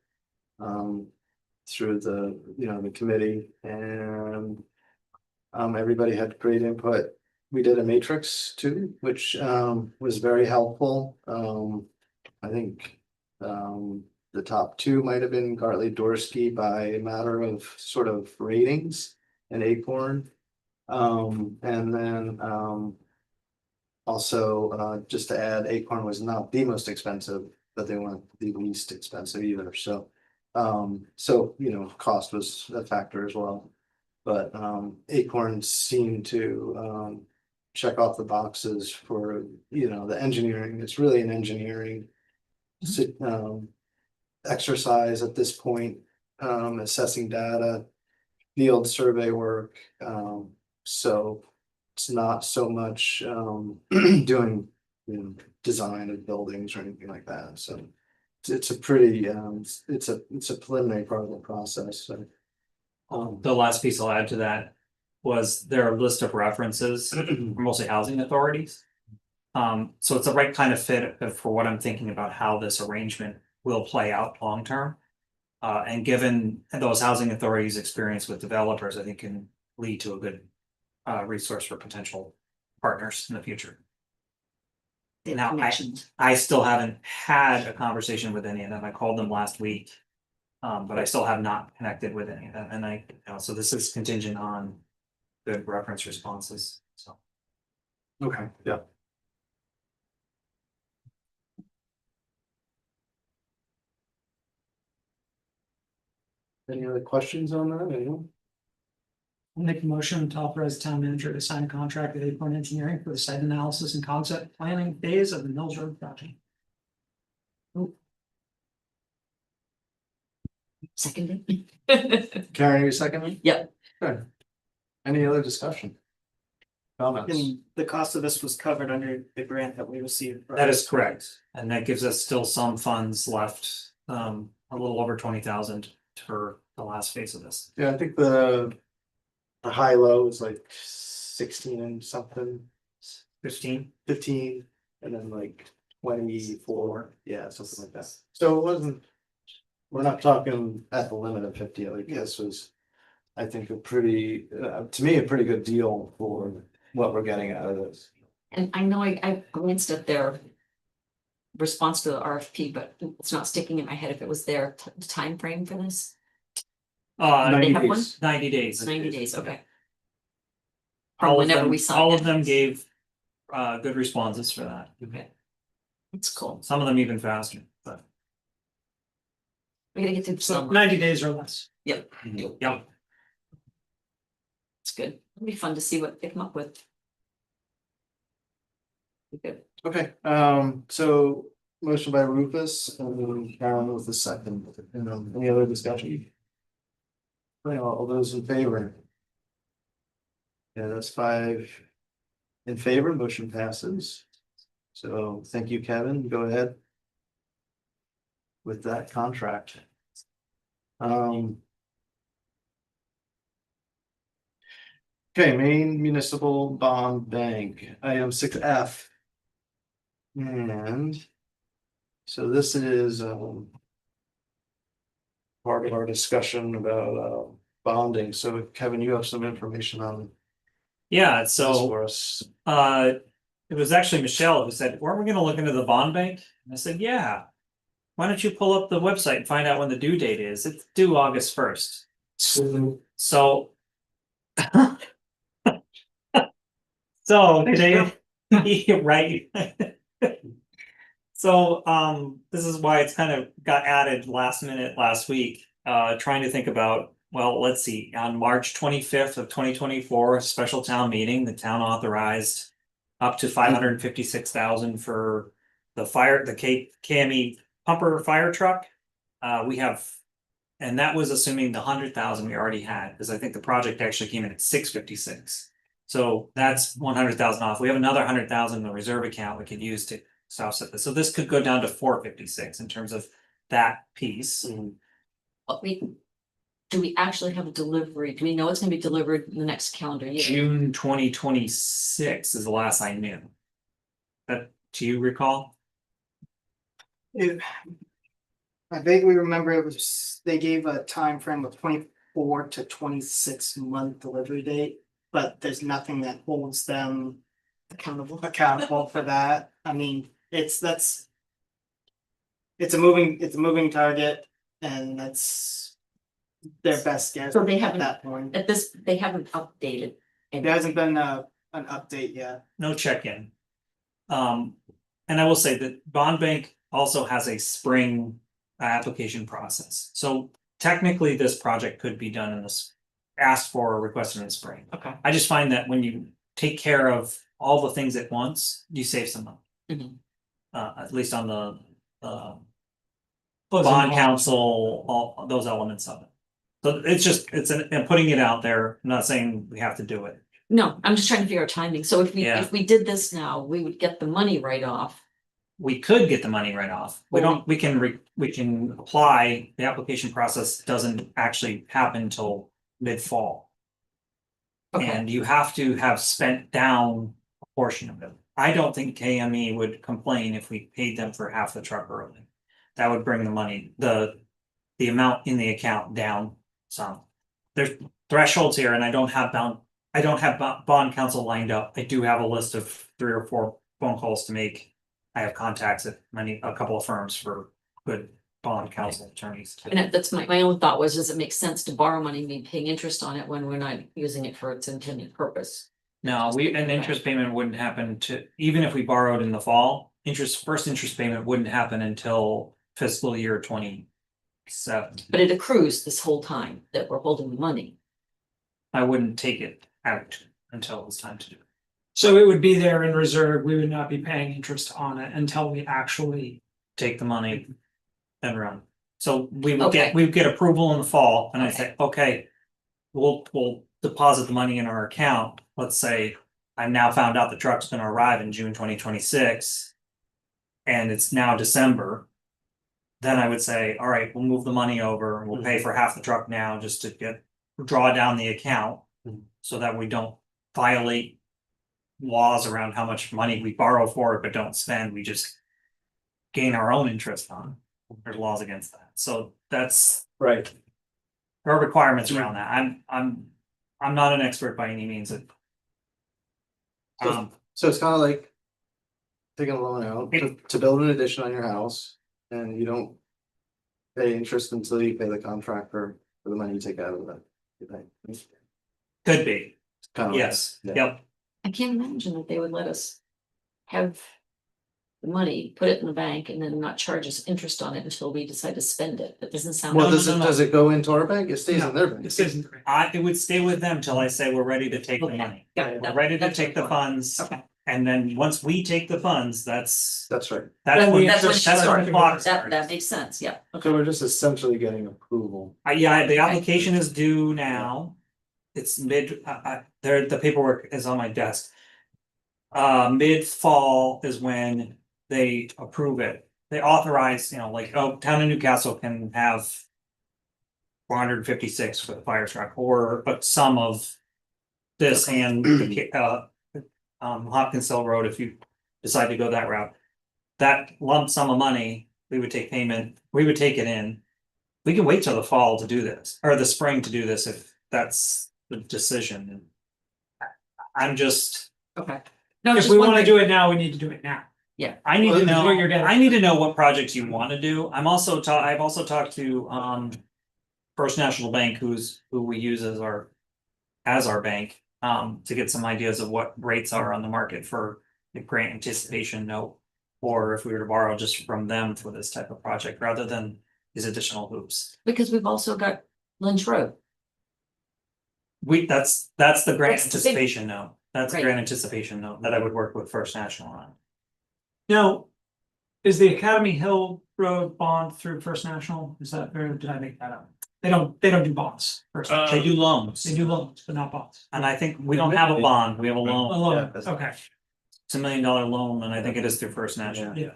Through the committee, and everybody had great input. We did a matrix too, which was very helpful. I think the top two might have been Gartley Dorsey by a matter of sort of ratings, and Acorn. And then also just to add, Acorn was not the most expensive, but they weren't the least expensive either. So cost was a factor as well. But Acorn seemed to check off the boxes for the engineering. It's really an engineering exercise at this point, assessing data, field survey work. So it's not so much doing design of buildings or anything like that. So it's a pretty it's a preliminary part of the process. So The last piece I'll add to that was there are a list of references, mostly housing authorities. So it's the right kind of fit for what I'm thinking about how this arrangement will play out long term. And given those housing authorities' experience with developers, I think can lead to a good resource for potential partners in the future. Now, I still haven't had a conversation with any of them. I called them last week. But I still have not connected with any of them, and so this is contingent on good reference responses, so. okay, yeah. Any other questions on that? Anyone? I'll make a motion to authorize the town manager to sign a contract with Acorn Engineering for the site analysis and concept planning phase of the Mills Road project. Seconded. Karen, you second? Yep. Good. Any other discussion? Comments? And the cost of this was covered under the grant that we received. right? That is correct, and that gives us still some funds left, a little over 20,000 for the last phase of this. Yeah, I think the high low is like 16 and something, 15, 15, and then like 24, yeah, something like that. So it wasn't, we're not talking at the limit of 50, like this was, I think, a pretty, to me, a pretty good deal for what we're getting out of this. And I know I glanced at their response to the RFP, but it's not sticking in my head if it was their time frame for this. They 90 have one? days. 90 days. 90 days, okay. From All of whenever them, we signed all it. of them gave good responses for that. Okay. It's cool. Some of them even faster, but We gotta get through So summer. 90 days or less. Yep, yeah. it's good. It'll be fun to see what they come up with. Be good. Okay, so motion by Rufus and then Karen with the second. Any other discussion? Okay, all those in favor? Yeah, that's 5 in favor, motion passes. So thank you, Kevin. Go ahead with that contract. Okay, Maine Municipal Bond Bank, item 6F. And so this is for part of our discussion about bonding. So Kevin, you have some information on Yeah, this so for us. it was actually Michelle who said, weren't we gonna look into the bond bank? And I said, yeah. Why don't you pull up the website and find out when the due date is? It's due August 1st. So. So today, right? So this is why it's kind of got added last minute last week, trying to think about, well, let's see, on March 25th of 2024, special town meeting, the town authorized up to 556,000 for the KME pumper fire truck. We have, and that was assuming the 100,000 we already had, because I think the project actually came in at 656. So that's 100,000 off. We have another 100,000 in the reserve account we could use to offset this. So this could go down to 456 in terms of that piece. But do we actually have a delivery? Do we know it's gonna be delivered in the next calendar year? June 2026 is the last I knew. That, do you recall? I vaguely remember it was, they gave a time frame of 24 to 26 month delivery date, but there's nothing that holds them accountable for that. I mean, it's a moving target, and that's their best guess So they at haven't, that point. they haven't updated. There hasn't been an update yet. No check-in. And I will say that bond bank also has a spring application process. So technically, this project could be done in this, asked for or requested in the spring. Okay. I just find that when you take care of all the things at once, you save some money. Mhm. At least on the Closing bond costs. council, all those elements of it. So it's just, I'm putting it out there, I'm not saying we have to do it. No, I'm just trying to figure out timing. So Yeah. if we did this now, we would get the money right off. We could get the money right off. We can apply, the application process doesn't actually happen until mid-fall. Okay, And you have to have spent down a portion of it. I don't think KME would complain if we paid them for half the truck early. That would bring the money, the amount in the account down some. There's thresholds here, and I don't have bond counsel lined up. I do have a list of 3 or 4 phone calls to make. I have contacts at a couple of firms for good bond counsel attorneys. and that's my own thought was, does it make sense to borrow money and be paying interest on it when we're not using it for its intended purpose? No, an interest payment wouldn't happen even if we borrowed in the fall, first interest payment wouldn't happen until fiscal year 27. But it accrues this whole time that we're holding the money. I wouldn't take it out until it was time to do it. So it would be there in reserve, we would not be paying interest on it until we actually. Take the money and run. So we would Okay. get approval in the fall, and I Okay. say, okay. We'll deposit the money in our account. Let's say I've now found out the truck's gonna arrive in June 2026. And it's now December. Then I would say, all right, we'll move the money over, and we'll pay for half the truck now just to draw down the account. So that we don't violate laws around how much money we borrow for it but don't spend, we just gain our own interest on. There's laws against that, so that's, Right. there are requirements around that. I'm not an expert by any means. So it's kind of like taking a loan out to build an addition on your house, and you don't pay interest until you pay the contractor for the money you take out of it. Could be, Kind of yes, yeah. yep. I can't imagine that they would let us have the money, put it in the bank, and then not charge us interest on it until we decide to spend it. That doesn't sound. Well, No, does no, it no. does it go into our bank? It stays No, in their bank. It stays in the bank. It would stay with them till I say we're ready to take the Okay, money. got it. We're ready to That's take the what I thought. funds, Okay. and then once we take the funds, that's That's right. when That's when that's it when the starts. clock That starts. makes sense, yeah. So we're just essentially getting approval. Yeah, the application is due now. It's the paperwork is on my desk. Mid-fall is when they approve it. They authorize, like, town of Newcastle can have 456 for the fire truck, or a sum of this and Hopkins Hill Road, if you decide to go that route. That lump sum of money, we would take payment, we would take it in. We can wait till the fall to do this, or the spring to do this if that's the decision. I'm just, Okay. No, If just we wanna wondering, do it now, we need to do it now. I need to Well, know, what you're getting- I need to know what projects you wanna do. I've also talked to, First National Bank, who we use as our bank, to get some ideas of what rates are on the market for the grant anticipation note. Or if we were to borrow just from them for this type of project, rather than these additional hoops. because we've also got Lynch Road. That's the grant That's the thing. anticipation note. That's the Right. grant anticipation note that I would work with First National on. Now, is the Academy Hill Road bond through First National? Is that, or did I make that up? They don't do bonds. First National. They do loans, They do loans, but not bonds. and I think we don't have a bond, we have a A loan. loan, Yeah. okay, It's $1 million loan, and I think it is through First National. yeah.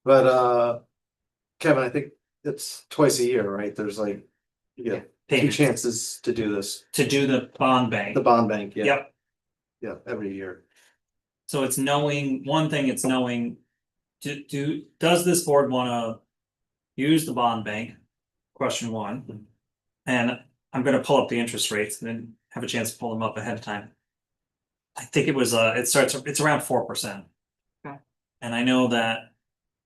But Kevin, I think it's twice a year, right? There's like, you get two Payments chances to do this. to do the bond bank. The bond bank, yeah. Yep, Yeah, every year. so it's knowing, one thing it's knowing. Does this board wanna use the bond bank? Question one. And I'm gonna pull up the interest rates and then have a chance to pull them up ahead of time. I think it was, it's around 4%. Okay. And I know that,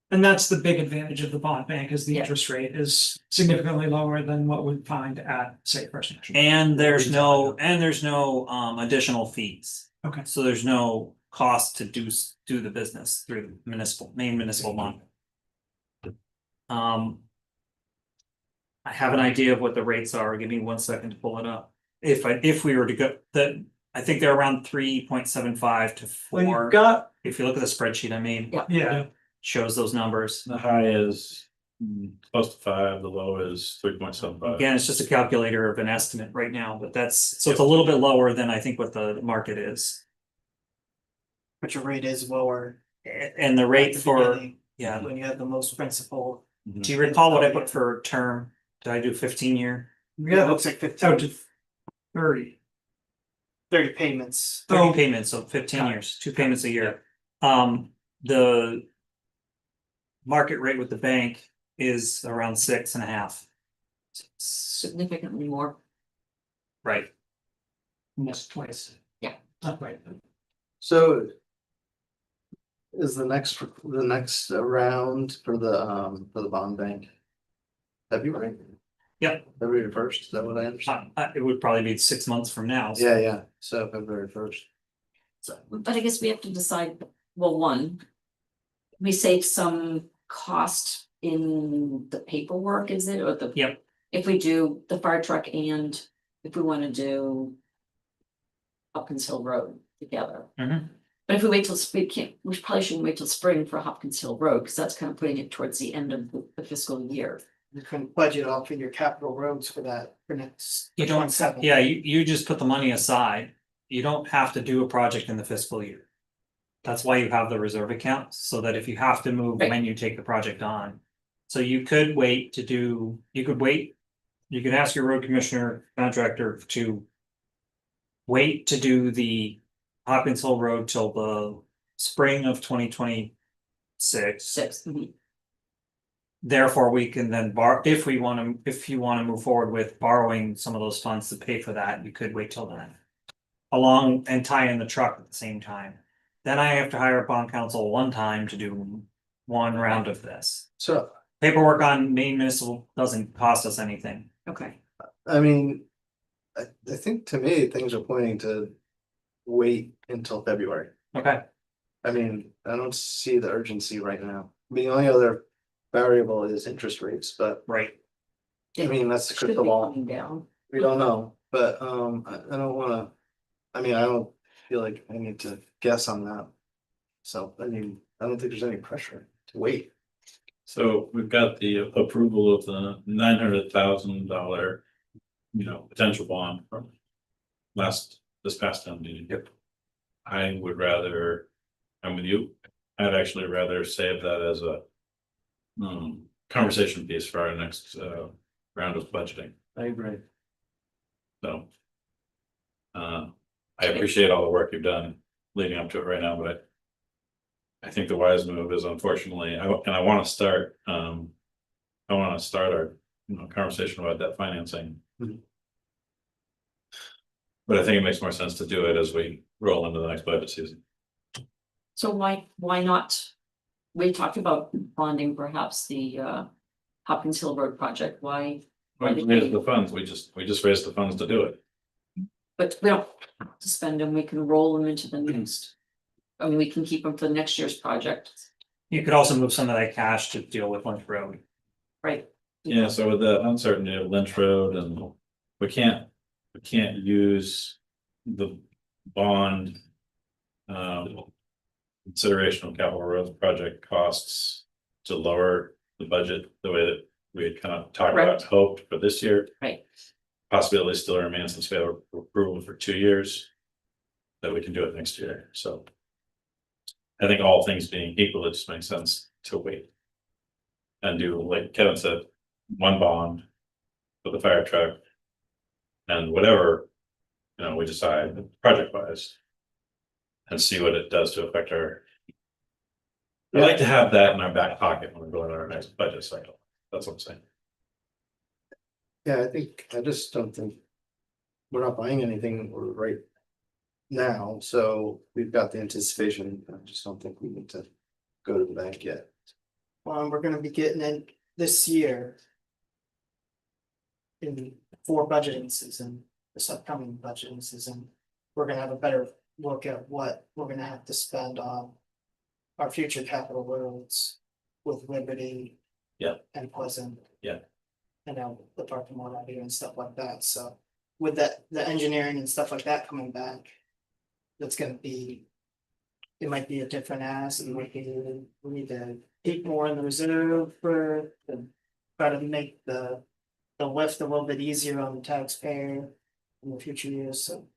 And that's the big advantage of the bond bank, is the Yeah. interest rate is significantly lower than what we'd find at, say, First National. and there's no additional fees. Okay. So there's no cost to do the business through the main municipal bond. I have an idea of what the rates are. Give me 1 second to pull it up. If we were to go, I think they're around 3.75 to Well, 4. you've got, If you look at the spreadsheet I made, yeah, shows those numbers. The high is close to 5, the low is 3.75. Again, it's just a calculator of an estimate right now, but it's a little bit lower than I think what the market is. But your rate is lower. And the at rate the for, beginning, yeah, When you have the most principal. do you recall what I put for term? Did I do 15-year? Yeah, it looks like out 15, to 30. 30 payments. 30 payments, so 15 Got it. years, 2 payments a year. The market rate with the bank is around 6.5. Significantly more. Right. Almost twice. Yeah. Not quite. So. Is the next round for the bond bank? February? Yep. February 1st, is that what I understand? It would probably be 6 months from now. so- Yeah, so February 1st. So, but I guess we have to decide, well, one. We save some cost in the paperwork, is it, or the? Yep. If we do the fire truck and if we wanna do. Hopkins Hill Road together. Mhm. But if we wait till we probably shouldn't wait till spring for Hopkins Hill Road, cause that's kind of putting it towards the end of the fiscal year. You can budget off in your capital roads for that for next. You don't, 27. yeah, you just put the money aside. You don't have to do a project in the fiscal year. That's why you have the reserve account, so that if you have to move Right. when you take the project on. So you could wait to do, you could ask your road commissioner contractor to. Wait to do the Hopkins Hill Road till the spring of 2026. Mhm. Therefore, we can then borrow, if you wanna move forward with borrowing some of those funds to pay for that, you could wait till then. Along and tie in the truck at the same time. Then I have to hire a bond counsel one time to do one round of this. So, Paperwork on Maine Municipal doesn't cost us anything. Okay, I mean, I think to me, things are pointing to wait until February. Okay. I mean, I don't see the urgency right now. The only other variable is interest rates, but Right. I mean, that's the should be crystal ball. coming down. We don't know, but I don't wanna, I mean, I don't feel like I need to guess on that. So, I mean, I don't think there's any pressure to wait. So we've got the approval of the $900,000, potential bond from this past town meeting. Yep. I'm with you, I'd actually rather save that as a conversation piece for our next round of budgeting, I agree. so. I appreciate all the work you've done leading up to it right now, but I think the wise move is unfortunately, I want to start I wanna start our, conversation about debt financing. Mhm. But I think it makes more sense to do it as we roll into the next budget season. So why not? We talked about bonding perhaps the Hopkins Hill Road project, why? We raised the funds, we just raised the funds to do it. But we don't have to spend them, we can roll them into the next. I mean, we can keep them for next year's project, You could also move some of that cash to deal with Lynch Road. right? Yeah, so with the uncertainty of Lynch Road and we can't use the bond. Consideration of capital roads project costs to lower the budget the way that we had kind of talked about, Correct. hoped for this year. Right. Possibility still remains since we have approval for 2 years. That we can do it next year, so. I think all things being equal, it just makes sense to wait. And do, like Kevin said, one bond for the fire truck. And whatever, we decide project wise. And see what it does to affect our. I'd like to have that in our back pocket when we go into our next budget cycle, that's what I'm saying. Yeah, I just don't think. We're not buying anything right now, so we've got the anticipation, I just don't think we need to go to the bank yet. We're gonna be getting in this year. For budgeting season, this upcoming budgeting season, we're gonna have a better look at what we're gonna have to spend on. Our future capital roads with Liberty. Yeah. And Pleasant. Yeah. And now the parking lot out here and stuff like that, so with that, the engineering and stuff like that coming back. That's gonna be. It might be a different ask, and we need to keep more in the reserve for the. Try to make the lift a little bit easier on the taxpayer in the future years, so.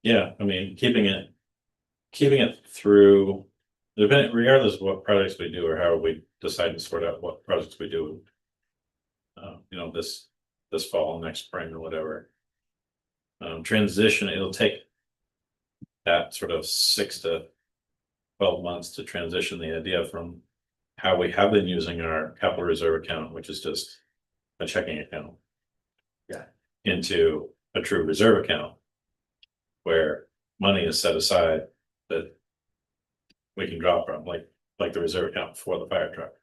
Yeah, I mean, keeping it through. Regardless of what projects we do or how we decide to sort out what projects we do. This fall, next spring or whatever. Transition, it'll take. That sort of 6 to 12 months to transition the idea from. How we have been using our capital reserve account, which is just a checking account. Yeah. Into a true reserve account. Where money is set aside that. We can draw from, like the reserve account for the fire truck.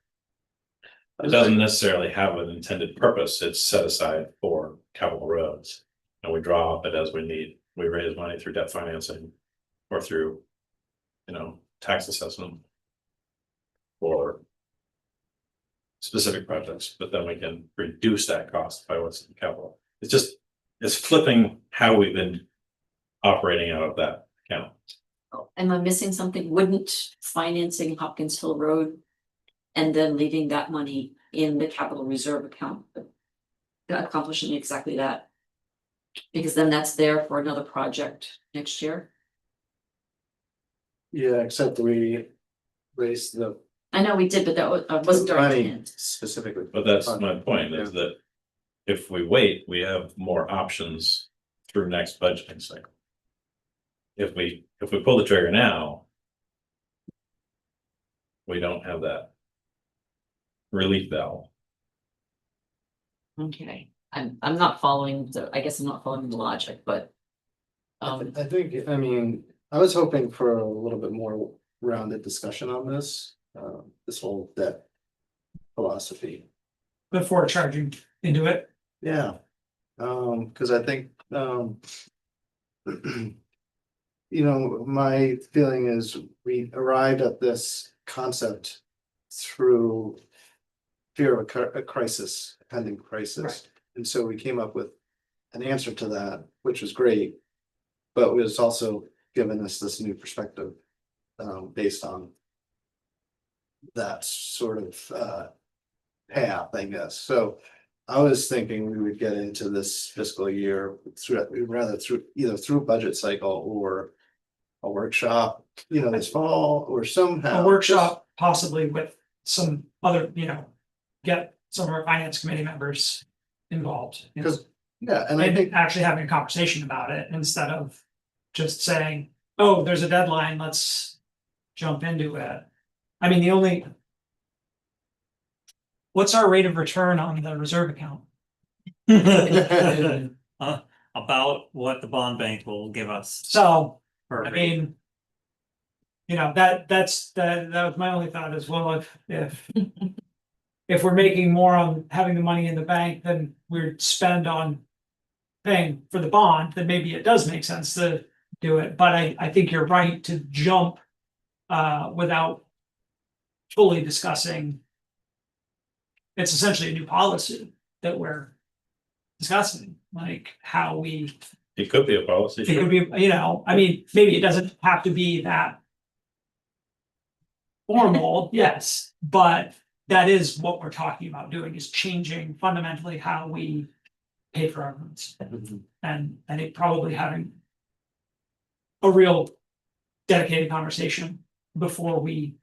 It doesn't necessarily have an intended purpose, it's set aside for capital roads. And we draw up it as we need, we raise money through debt financing. Or through, tax assessment. Or. Specific projects, but then we can reduce that cost by what's in capital. It's flipping how we've been. Operating out of that account. Am I missing something? Wouldn't financing Hopkins Hill Road? And then leaving that money in the capital reserve account. Accomplishing exactly that. Because then that's there for another project next year. Yeah, except we raised the I know we did, but that wasn't our money intent. specifically. But that's my point, is that. If we wait, we have more options through next budgeting cycle. If we pull the trigger now. We don't have that. Relief valve. Okay, I'm not following I guess I'm not following the logic, but. I think, I was hoping for a little bit more rounded discussion on this, this whole debt philosophy. Before charging into it. Yeah, cause I think, my feeling is we arrived at this concept through fear of a crisis, a pending crisis. Right. And so we came up with an answer to that, which was great. But it was also given us this new perspective, based on that sort of, path, I guess. So I was thinking we would get into this fiscal year either through budget cycle or a workshop, this fall or somehow. A workshop possibly with some other, get some of our finance committee members involved. Because, yeah, and I And think, actually having a conversation about it instead of just saying, oh, there's a deadline, let's jump into it. I mean, the only. what's our rate of return on the reserve account? About what the bond bank will give us. So, per I rate. mean. You know, that was my only thought as well, if. If we're making more on having the money in the bank than we're spend on. Paying for the bond, then maybe it does make sense to do it, but I think you're right to jump. Without. Fully discussing. It's essentially a new policy that we're. Discussing, like how we, It could be a policy. it could be, you know, I mean, maybe it doesn't have to be that. Formal, yes, but that is what we're talking about doing, is changing fundamentally how we pay for our rooms. And I think probably having a real dedicated conversation before we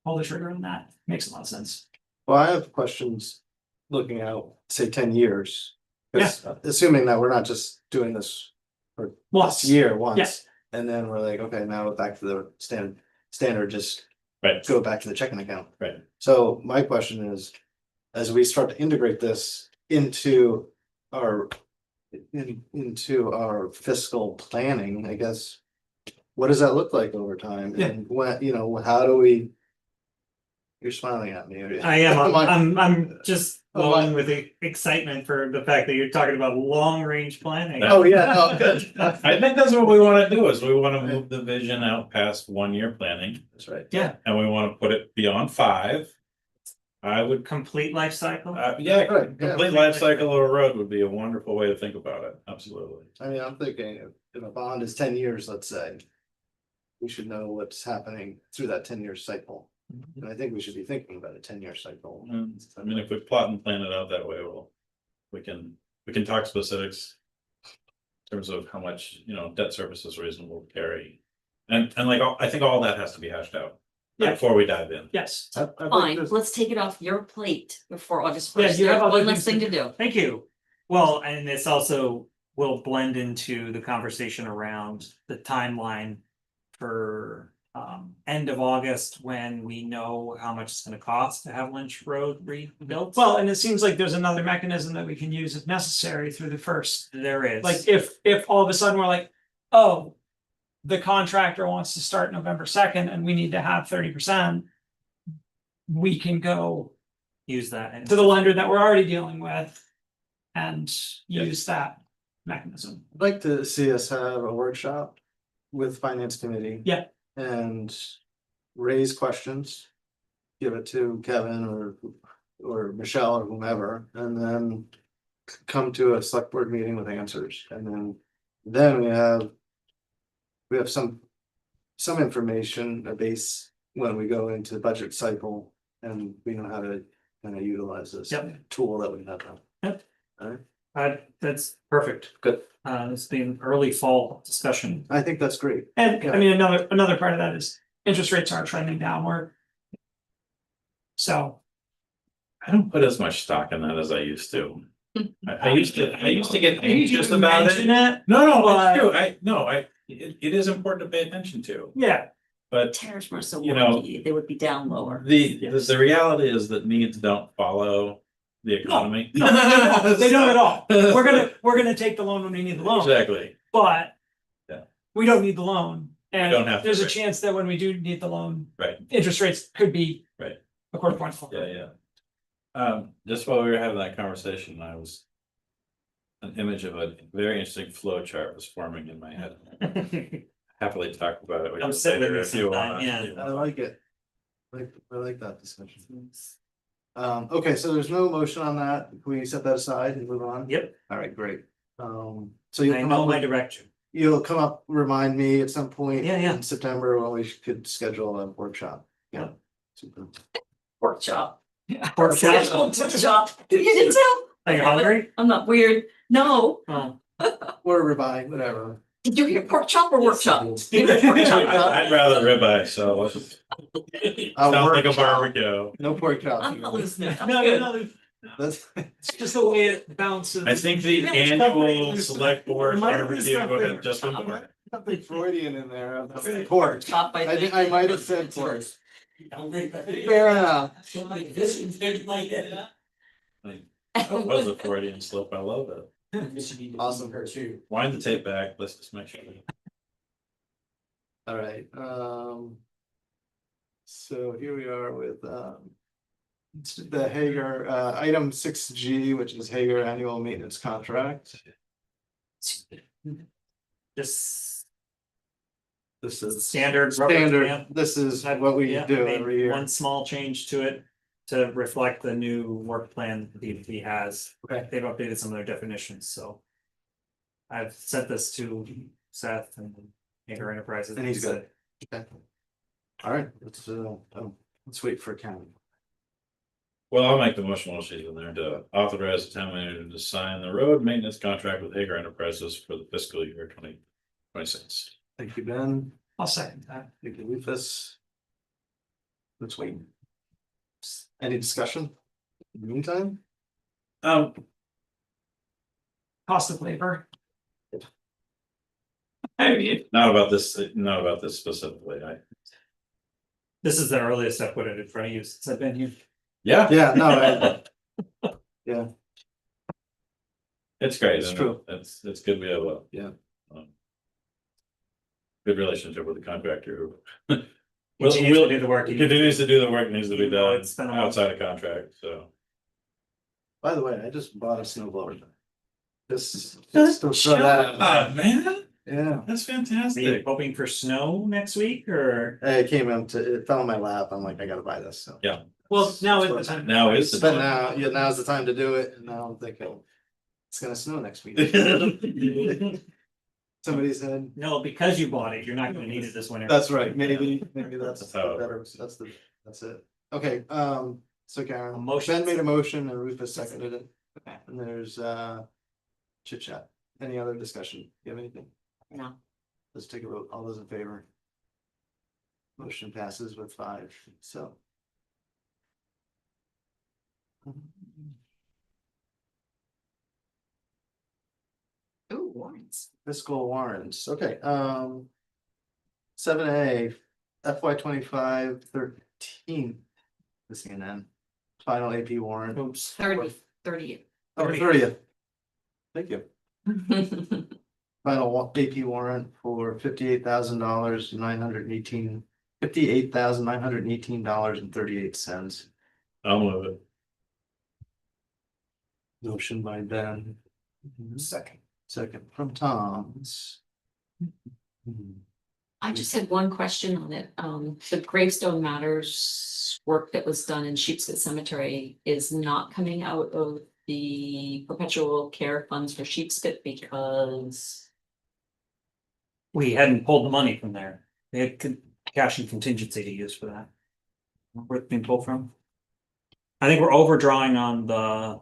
pull the trigger on that makes a lot of sense. Well, I have questions looking out, say 10 years. Because assuming that we're not just doing this for Once. this year once. Yes. And then we're like, okay, now we're back to the standard, just Right, go back to the checking account. right. So my question is, as we start to integrate this into our. Into our fiscal planning, I guess. What does that look like over time? Yeah. And what, you know, how do we? You're smiling at me. I am, I'm just Oh, glowing with excitement for the fact that you're talking about long range planning. Oh, yeah, no, good. I think that's what we wanna do, is we wanna move the vision out past 1 year planning, That's right. Yeah, and we wanna put it beyond 5. I would, Complete life cycle. yeah, Right, yeah. complete life cycle of a road would be a wonderful way to think about it, absolutely. I mean, I'm thinking if a bond is 10 years, let's say. We should know what's happening through that 10-year cycle. And I think we should be thinking about a 10-year cycle. I mean, if we plot and plan it out that way, we can talk specifics. In terms of how much, you know, debt service is reasonable to carry. And like, I think all that has to be hashed out. Yeah. Before we dive in. yes, I'd like Fine, to- let's take it off your plate before August Yeah, first. you have other One less things thing to to do. Thank you. Well, and this also will blend into the conversation around the timeline for end of August, when we know how much it's gonna cost to have Lynch Road rebuilt. well, and it seems like there's another mechanism that we can use if necessary through the first. There is. Like if all of a sudden we're like, oh. The contractor wants to start November 2nd and we need to have 30%. We can go Use that. and- to the lender that we're already dealing with. And use that mechanism. I'd like to see us have a workshop with finance committee. Yeah. And raise questions. Give it to Kevin or Michelle or whomever, and then. Come to a select board meeting with answers, and then we have. We have some information, a base, when we go into the budget cycle, and we know how to kind of utilize this. Yep. Tool that we have now. Yep. Alright, That's perfect. good, It's been early fall discussion. I think that's great. And Yeah. I mean, another part of that is interest rates are trending downward. So, I don't put as much stock in that as I used to. I used to get anxious about mention it. it, No, but- it's true, it is important to pay attention to, yeah, but Tariffs were so You know, wonky, they would be down lower. the reality is that needs don't follow the economy. no, they don't at all. We're gonna take the loan when we need the loan, Exactly, but. Yeah. We don't need the loan, don't and have to, there's a right. chance that when we do need the loan. Right. Interest rates could be. Right. A quarter point. yeah. Just while we were having that conversation, an image of a very interesting flow chart was forming in my head. Happily talk about it. with I'm you sitting later with if you you sometime, want. yeah. I like it. I like that discussion. Okay, so there's no motion on that, can we set that aside and move on? Yep, All right, great. So you'll I come know up my with, direction. you'll come up, remind me at some point. Yeah, yeah. In September, when we could schedule a workshop, yeah. Super. Workshop. Workshop. Workshop. You did too? Are you hungry? I'm not weird. No. Oh, Or ribeye, whatever. Did you hear pork chop or workshop? I'd rather ribeye, so. A Sounds like a workshop. barbecue. No pork chop. I'm not listening. I'm No, good. no, That's, it's just the way it bounces. I think the Yeah. annual select board Might be barbecue something- had just been born. something Freudian in there, pork. Chop, I think I might have said pork. Fair enough. That was a Freudian slip, I love it. Awesome. Wind the tape back, let's just make sure. All right, so here we are with, the Hager, item 6G, which is Hager annual maintenance contract. Just This is standard. rubber standard, stamp. this is what we Yeah, do made every year. One small change to it to reflect the new work plan he has. Okay. They've updated some of their definitions, so. I've sent this to Seth and Hager Enterprises. And he's good. Okay. All right, let's wait for Karen. Well, I'll make the motion while she's in there to authorize the town manager to sign the road maintenance contract with Hager Enterprises for the fiscal year 2026. Thank you, Ben. I'll second that. Thank you, Rufus. Let's wait. Any discussion in the meantime? Cost of labor. I mean, Not about this specifically, This is the earliest I put it in front of you since I've been here. yeah, Yeah, no, yeah, it's great. It's and true. It's good we have a. Yeah. Good relationship with the contractor. Continues to do the work. He continues to do the work that needs to be Even though done it's been a while. outside of contract, so. by the way, I just bought a snow blower. Just to throw that out. Man, Yeah, that's Are you fantastic. hoping for snow next week or? it came it fell in my lap, I'm like, I gotta buy this, so. Yeah. well, now is the time. Now is the But time. now, yeah, now's the time to do it, and now I'm thinking, it's gonna snow next week. Somebody said, No, because you bought it, you're not gonna need it this winter. that's right, maybe that's That's how it better, that's it. Okay, so A Karen, motion. Ben made a motion and Rufus seconded it, Okay. and there's chit chat. Any other discussion? You have anything? No. Let's take a vote. All those in favor? Motion passes with 5, so. Ooh, warrants. Fiscal warrants, okay, 7A, FY 25-13. The CNN, final AP warrant. Oops. 30. Oh, 30th. Thank you. Final AP warrant for $58,000, $58,918.38. I'll move it. Motion by Ben. Second from Tom. I just had one question on it. The gravestone matters work that was done in Sheepshead Cemetery is not coming out of the perpetual care funds for Sheepshead because We hadn't pulled the money from there. They had cash and contingency to use for that. Where it's being pulled from? I think we're overdrawing on the,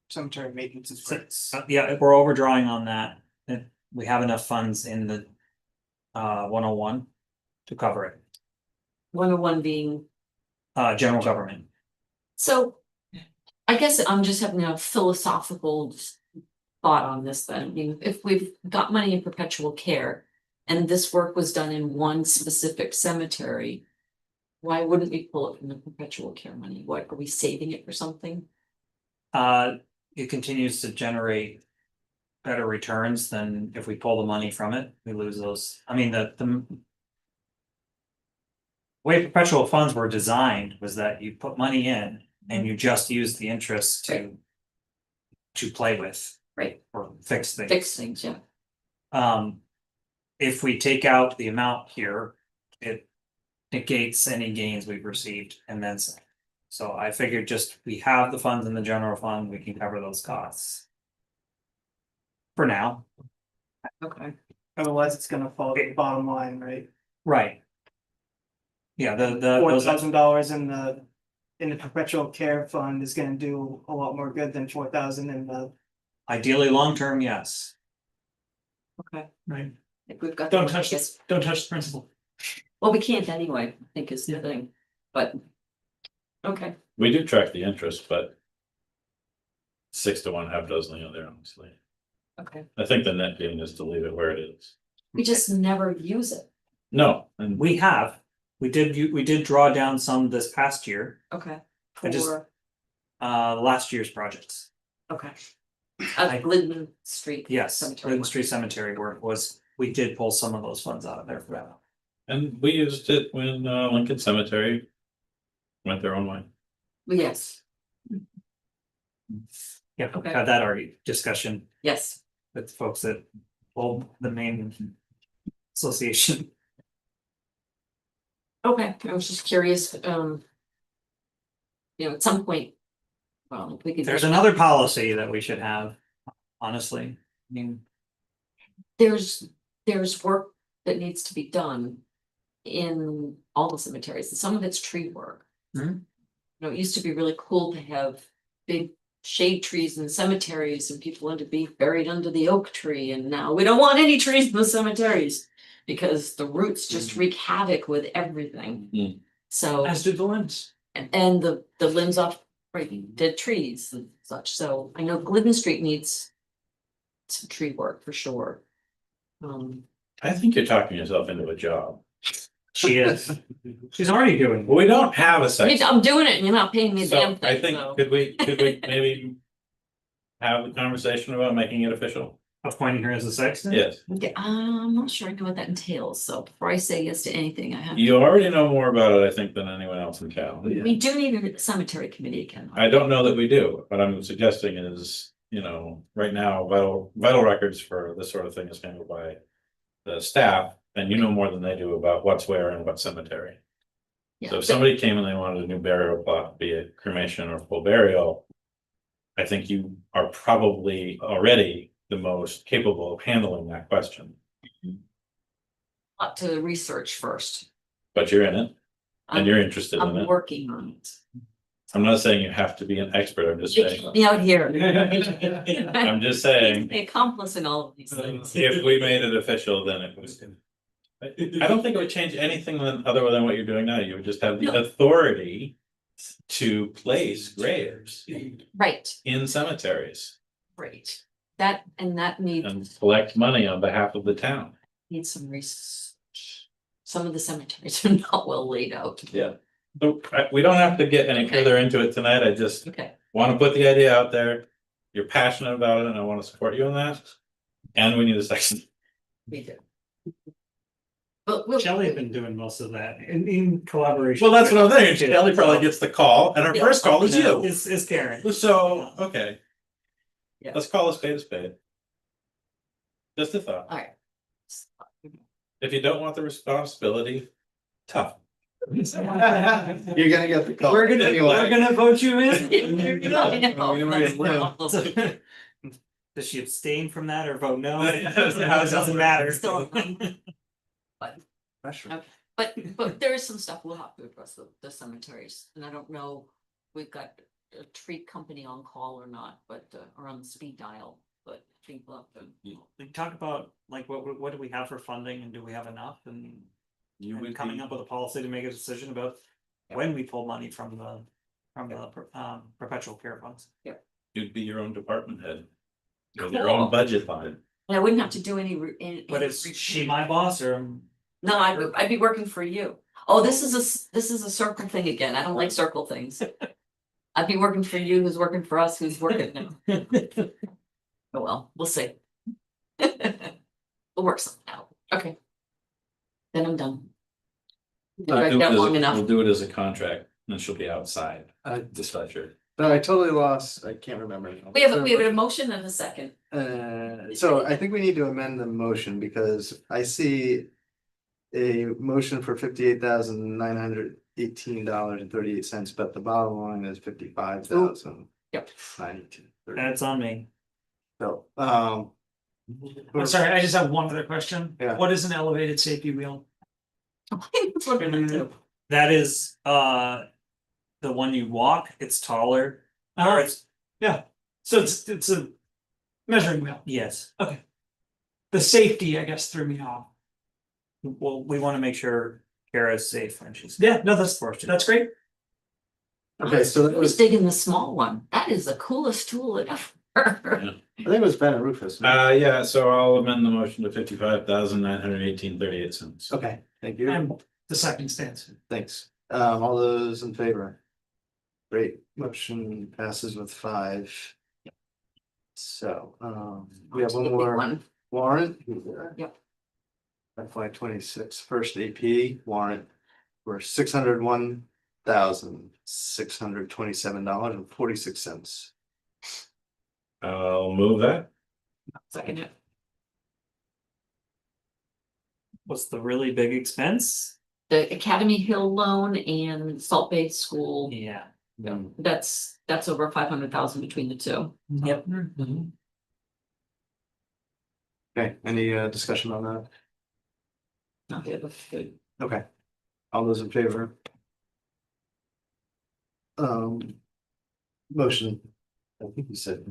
Cemetery maintenance is rates. yeah, we're overdrawing on that. And we have enough funds in the 101 to cover it, 101 being, general government. so. I guess I'm just having a philosophical thought on this then. I mean, if we've got money in perpetual care. And this work was done in one specific cemetery. Why wouldn't we pull it from the perpetual care money? What, are we saving it for something? It continues to generate better returns than if we pull the money from it, we lose those. I mean, the way perpetual funds were designed was that you put money in and you just use the interest to play with. Right. Or fix things. Fix things, yeah. If we take out the amount here, it negates any gains we've received and then some. So I figured just, we have the funds in the general fund, we can cover those costs. For now, Okay. Otherwise, it's gonna fall to the bottom line, right? right? Yeah, those $4,000 in the perpetual care fund is gonna do a lot more good than 4,000 in the. ideally, long-term, yes. Okay. Right, If we've got. don't touch this, don't touch the principal. Well, we can't anyway, I think is the Yeah. thing, but. Okay, We do track the interest, but 6 to 1, half dozen the other, honestly. okay. I think the net gain is to leave it where it is. We just never use it. No, and We have, we did draw down some this past year. Okay. I just- For, Last year's projects. Okay. I- Glidden Street. Yes, Cemetery Glidden work. Street Cemetery work was, we did pull some of those funds out of there for that. And we used it when Lincoln Cemetery went their own way. Yes, Yeah, Okay. had that already discussion yes. with folks at, well, the main association. Okay, I was just curious, at some point. Well, we could. There's another policy that we should have, honestly. I mean, There's work that needs to be done in all the cemeteries, and some of it's tree work. Mhm. It used to be really cool to have big shade trees in cemeteries and people wanted to be buried under the oak tree, and now we don't want any trees in the cemeteries. Because the roots just wreak havoc with everything. Mm. So, As do the limbs. and the limbs off breaking dead trees and such, so I know Glidden Street needs. Some tree work for sure. I think you're talking yourself into a job. she is, she's already doing. Well, we don't have a I mean, section. I'm doing it and you're not paying me a So damn I thing, think, so. could we maybe have a conversation about making it official? Appointing her as a sexton? Yes, Okay, I'm not sure I know what that entails, so before I say yes to anything, I have. you already know more about it, I think, than anyone else in town. We do need a cemetery committee again. I don't know that we do, what I'm suggesting is, right now, vital records for this sort of thing is handled by the staff, and you know more than they do about what's where and what cemetery. Yeah, So if somebody came and they wanted a new burial plot, be it cremation or full burial, I think you are probably already the most capable of handling that question, Lot to research first. but you're in it and you're interested in I'm it. working on it. I'm not saying you have to be an expert, I'm just saying, Be out here. I'm just saying, The accomplice in all of these things. if we made it official, then it was. I don't think it would change anything other than what you're doing now, you would just have the No. authority to place graves Right, in cemeteries right. That needs and collect money on behalf of the town. some research. Some of the cemeteries are not well laid out. Yeah. So we don't have to get any further into it tonight, I just Okay, want to put the idea out there. You're passionate about it and I want to support you on that. And we need a section. we do. But we'll. Shelley's been doing most of that in collaboration. Well, that's what I'm thinking, Shelley probably gets the call and her Yeah. first call is you. Is Karen. So, okay. Yeah. Let's call a spade a spade. Just a thought. All right. If you don't want the responsibility, tough. You're gonna get the call. We're anyway. gonna vote you in. I know. Does she abstain from that or vote no? It doesn't matter. Still. Pressure. But there is some stuff we'll have to address the cemeteries, and I don't know, we've got a tree company on call or not, but or on the speed dial, but I think we'll have to. We talk about like what do we have for funding and do we have enough and You and would coming be, up with a policy to make a decision about when we pull money from the perpetual care funds. you'd be your own department head. With your own budget line. And I wouldn't have to do any. But is she my boss or? No, I'd be working for you. Oh, this is a circle thing again. I don't like circle things. I'd be working for you, who's working for us, who's working now. Oh, well, we'll see. We'll work something out. Okay. Then I'm done. Dragged out long enough. We'll do it as a contract, and she'll be outside the sweatshirt. No, I totally lost, I can't remember. We have a motion and a second. So I think we need to amend the motion because I see. A motion for $58,918.38, but the bottom line is 55,000. Yep. 92. That's on me. So, I'm sorry, I just have one other question. Yeah. What is an elevated safety wheel? That's what we're gonna do. That is the one you walk, it's taller. Or it's, So it's a measuring wheel. yes, The safety, I guess, threw me off. well, we want to make sure Kara's safe when she's. Yeah, no, that's forced. that's great. okay, so that I was was, digging the small one. That is the coolest tool ever. I think it was Ben and Rufus. Yeah, so I'll amend the motion to 55,918.38. Okay, thank you, And the second stance. thanks. All those in favor? Great, motion passes with 5. So, we have one The big more one. warrant. Yep. FY 26 first AP warrant for $601,627.46. I'll move that. Second it. What's the really big expense? The Academy Hill loan and Salt Bay School, Yeah. that's over 500,000 between the two. Yep. Okay, any discussion on that? Okay, that's good. Okay, all those in favor? Motion. I think you said.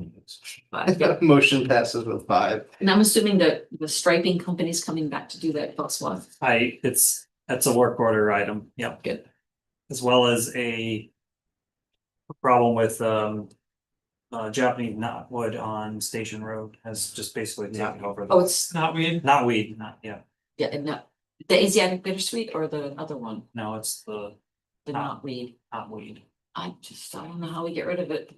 But, yeah. Motion passes with 5. And I'm assuming that the striping company's coming back to do that plus one. That's a work order item, yep. Good. As well as a problem with Japanese knotwood on Station Road has just basically taken over. Oh, it's Not weed. Not weed, not, yeah, yeah, and no, the Asiatic bittersweet or the other one, no, it's the the knotweed. not weed. I don't know how we get rid of it.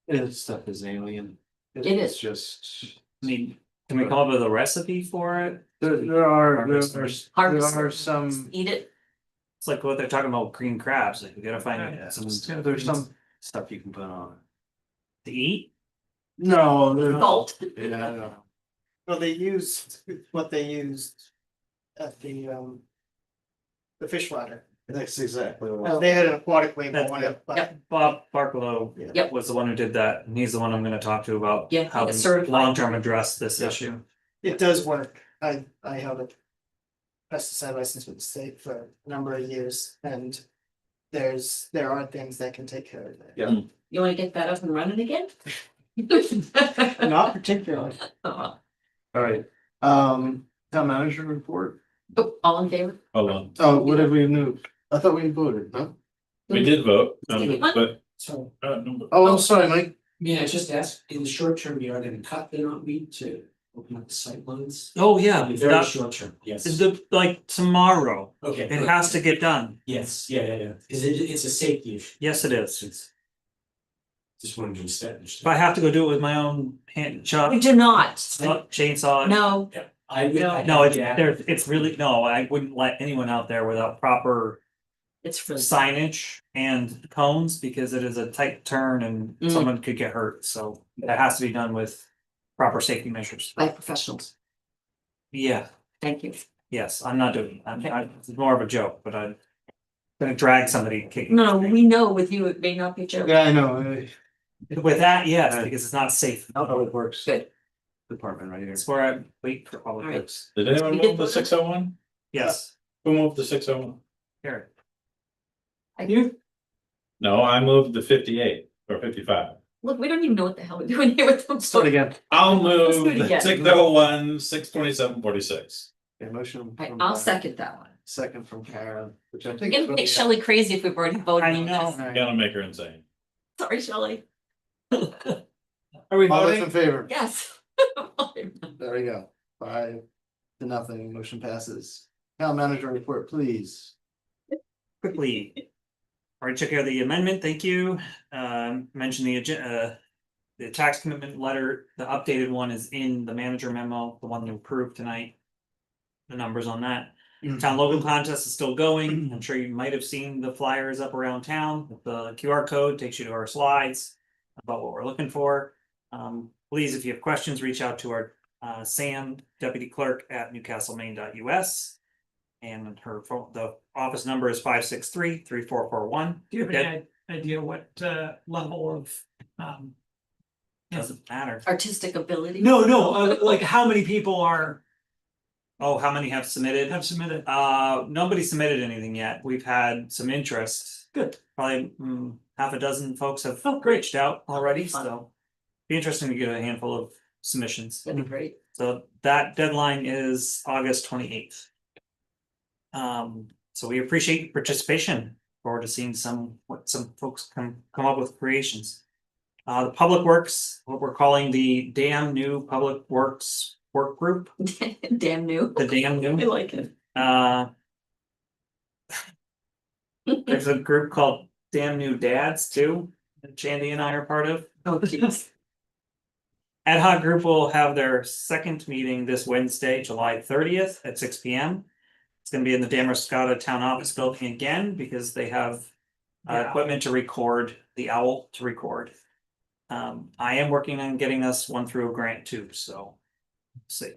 This stuff is alien. It It's is. just. I mean, can we come up with a recipe for it? There are Harvest. some, Eat it. It's like what they're talking about green crabs, like we gotta find some there's some stuff you can put on it. to eat. No, Salt. yeah, I know. Well, they used what they used at the fish ladder. That's exactly what. Well, they had an aquatic label That's on good. it, but Yep. Bob Barkalow Yep. was the one who did that, and he's the one I'm gonna talk to about Yeah, how it's to certified. long-term address this Yeah. issue. it does work. I held a pesticide license with the state for a number of years, and there are things that can take care of it. Yeah. You wanna get that up and running again? Not particularly. Oh, All right, town manager report. all in favor? Hold on, Oh, what did we move? I thought we voted, no? we did vote, What? but. So, no, Oh, I'm sorry, Mike. yeah, just ask, in the short term, you are gonna cut the knotweed to open up the sight lines? Oh, yeah, Very that- short term, yes. is the, like tomorrow, Okay. it has to get done, Yes, yeah, is it's a safety issue. yes, it is. It's- Just wanted to establish. If I have to go do it with my own hand chop, We do not. chainsaw. No, Yeah, I would. I No, it's yeah. there, it's really, no, I wouldn't let anyone out there without proper it's really. signage and cones, because it is a tight turn and Mm. someone could get hurt, so that has to be done with proper safety measures. By professionals. Yeah, Thank you. yes, I'm not doing, it's more of a joke, but I'm gonna drag somebody kicking. No, we know with you, it may not be true. Yeah, I know. With that, yes, because it's not safe. How it works. Good. Department right here. It's where I wait for public Alright. works. Did anyone We did move the vote. 601? Yes, Who moved the 601? here, You? No, I moved the 58 or 55. Look, we don't even know what the hell we're doing here with them. Start again. I'll Let's do move it the again. 601, 627.46. Okay, motion. Right, from I'll Karen, second that one. Second from Karen, which I We're think. gonna make Shelley crazy if we've already voted I on know. this. Gonna make her insane. Sorry, Shelley. Are we All those in voting? favor? Yes. There we go. 5-0, motion passes. Town manager report, please. quickly. Already took care of the amendment, thank you. Mentioned the tax commitment letter, the updated one is in the manager memo, the one you approved tonight. The numbers on that. Town logo contest is still going. I'm sure you might have seen the flyers up around town. The QR code takes you to our slides about what we're looking for. Please, if you have questions, reach out to our Sam, deputy clerk at newcastlemaine.us. And her phone, the office number is 563-3441. Do you have any idea what level of Doesn't matter. Artistic ability. No, like how many people Oh, how many have submitted? have submitted? Nobody submitted anything yet. We've had some interest. Good. Probably half a dozen folks have Oh, great. reached out already, Fun. so. Be interesting to get a handful of submissions. That'd be great. So that deadline is August 28th. So we appreciate your participation. Forward to seeing what some folks come up with creations. The Public Works, what we're calling the Damn New Public Works Work Group, Damn new. the Damn I New. like it. There's a group called damn new dads too, that Chandy and I are part of. Oh, geez. Ad hoc group will have their second meeting this Wednesday, July 30th at 6 p.m. It's gonna be in the Damascotta Town Office Building again, because they have equipment to record, the owl to record. I am working on getting us one through a grant too, so. See.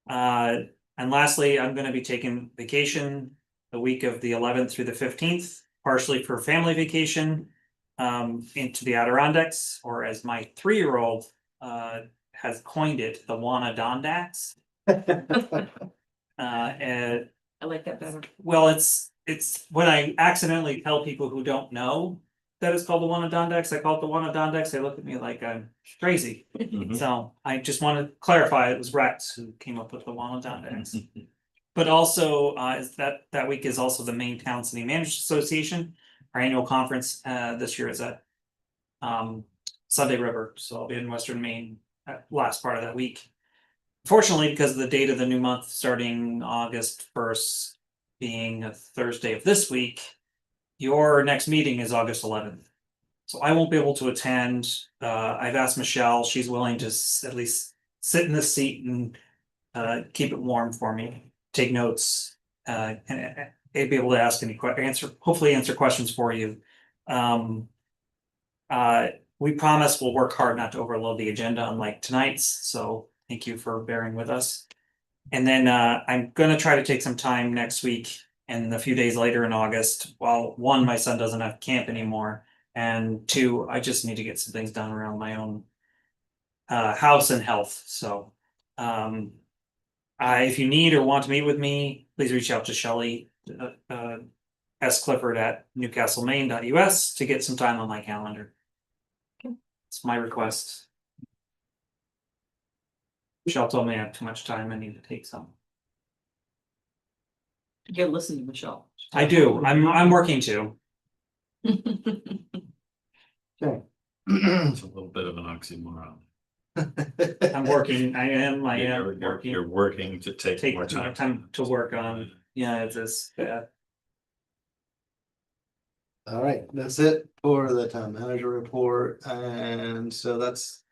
And lastly, I'm gonna be taking vacation the week of the 11th through the 15th, partially for family vacation. Into the Adirondacks, or as my 3-year-old has coined it, the Wanadondacks. And I like that better. well, it's when I accidentally tell people who don't know that it's called the Wanadondacks, I call it the Wanadondacks, they look at me like I'm crazy. Mhm. So I just want to clarify, it was Rex who came up with the Wanadondacks. But also, is that week is also the Maine Town City Managers Association. Our annual conference this year is at Sunday River, so I'll be in Western Maine at last part of that week. Fortunately, because of the date of the new month starting August 1st, being a Thursday of this week, your next meeting is August 11th. So I won't be able to attend. I've asked Michelle, she's willing to at least sit in this seat and keep it warm for me, take notes, and be able to ask any hopefully answer questions for you. We promise we'll work hard not to overload the agenda unlike tonight's, so thank you for bearing with us. And then I'm gonna try to take some time next week and a few days later in August, while one, my son doesn't have camp anymore, and two, I just need to get some things done around my own house and health, so if you need or want to meet with me, please reach out to Shelley S. Clifford at newcastlemaine.us to get some time on my calendar. It's my request. Michelle told me I have too much time, I need to take some. You're listening, Michelle. I do, I'm working too. Okay. It's a little bit of an oxymoron. I'm working, I am You're working, working to take take more my time. time to work on, yeah, it's just, All right, that's it for the town manager report, and so that's.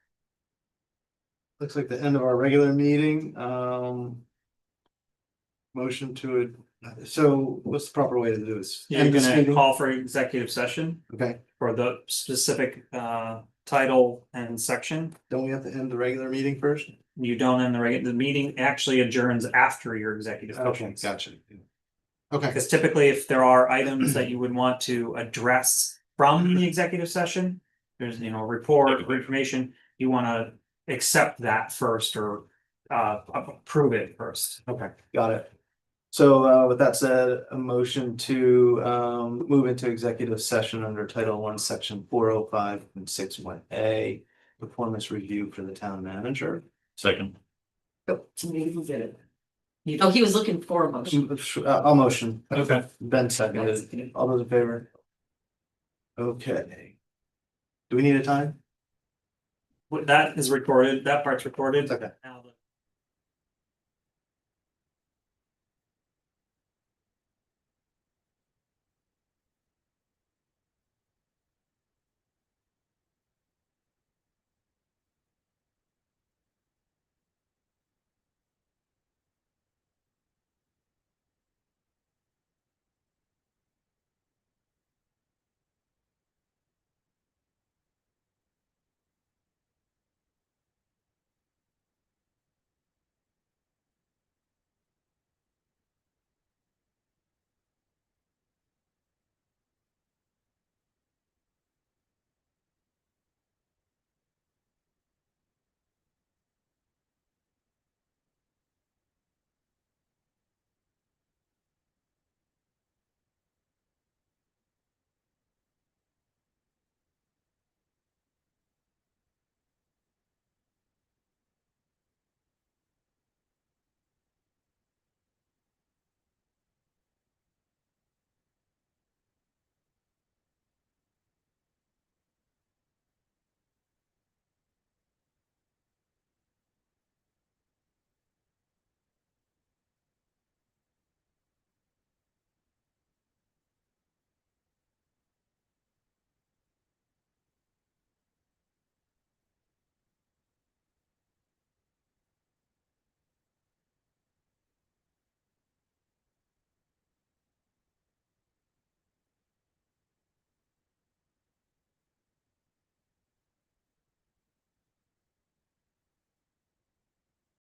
Looks like the end of our regular meeting, Motion to, so what's the proper way to do this? you're End this gonna meeting? call for executive session Okay, for the specific title and section. don't we have to end the regular meeting first? You don't end the meeting actually adjourns after your executive Okay, session. gotcha. Okay, Because typically, if there are items that you would want to address from the executive session, there's, report or information, you wanna accept that first or approve it first. okay, got it. So with that said, a motion to move into executive session under Title I, Section 405 and 61A. Performance review for the town manager. Second, Oh, somebody who did it. Oh, he was looking for a motion. I'll motion. Okay. Ben seconded. All those in favor? Okay. Do we need a time? That is recorded, that part's recorded. Okay. Now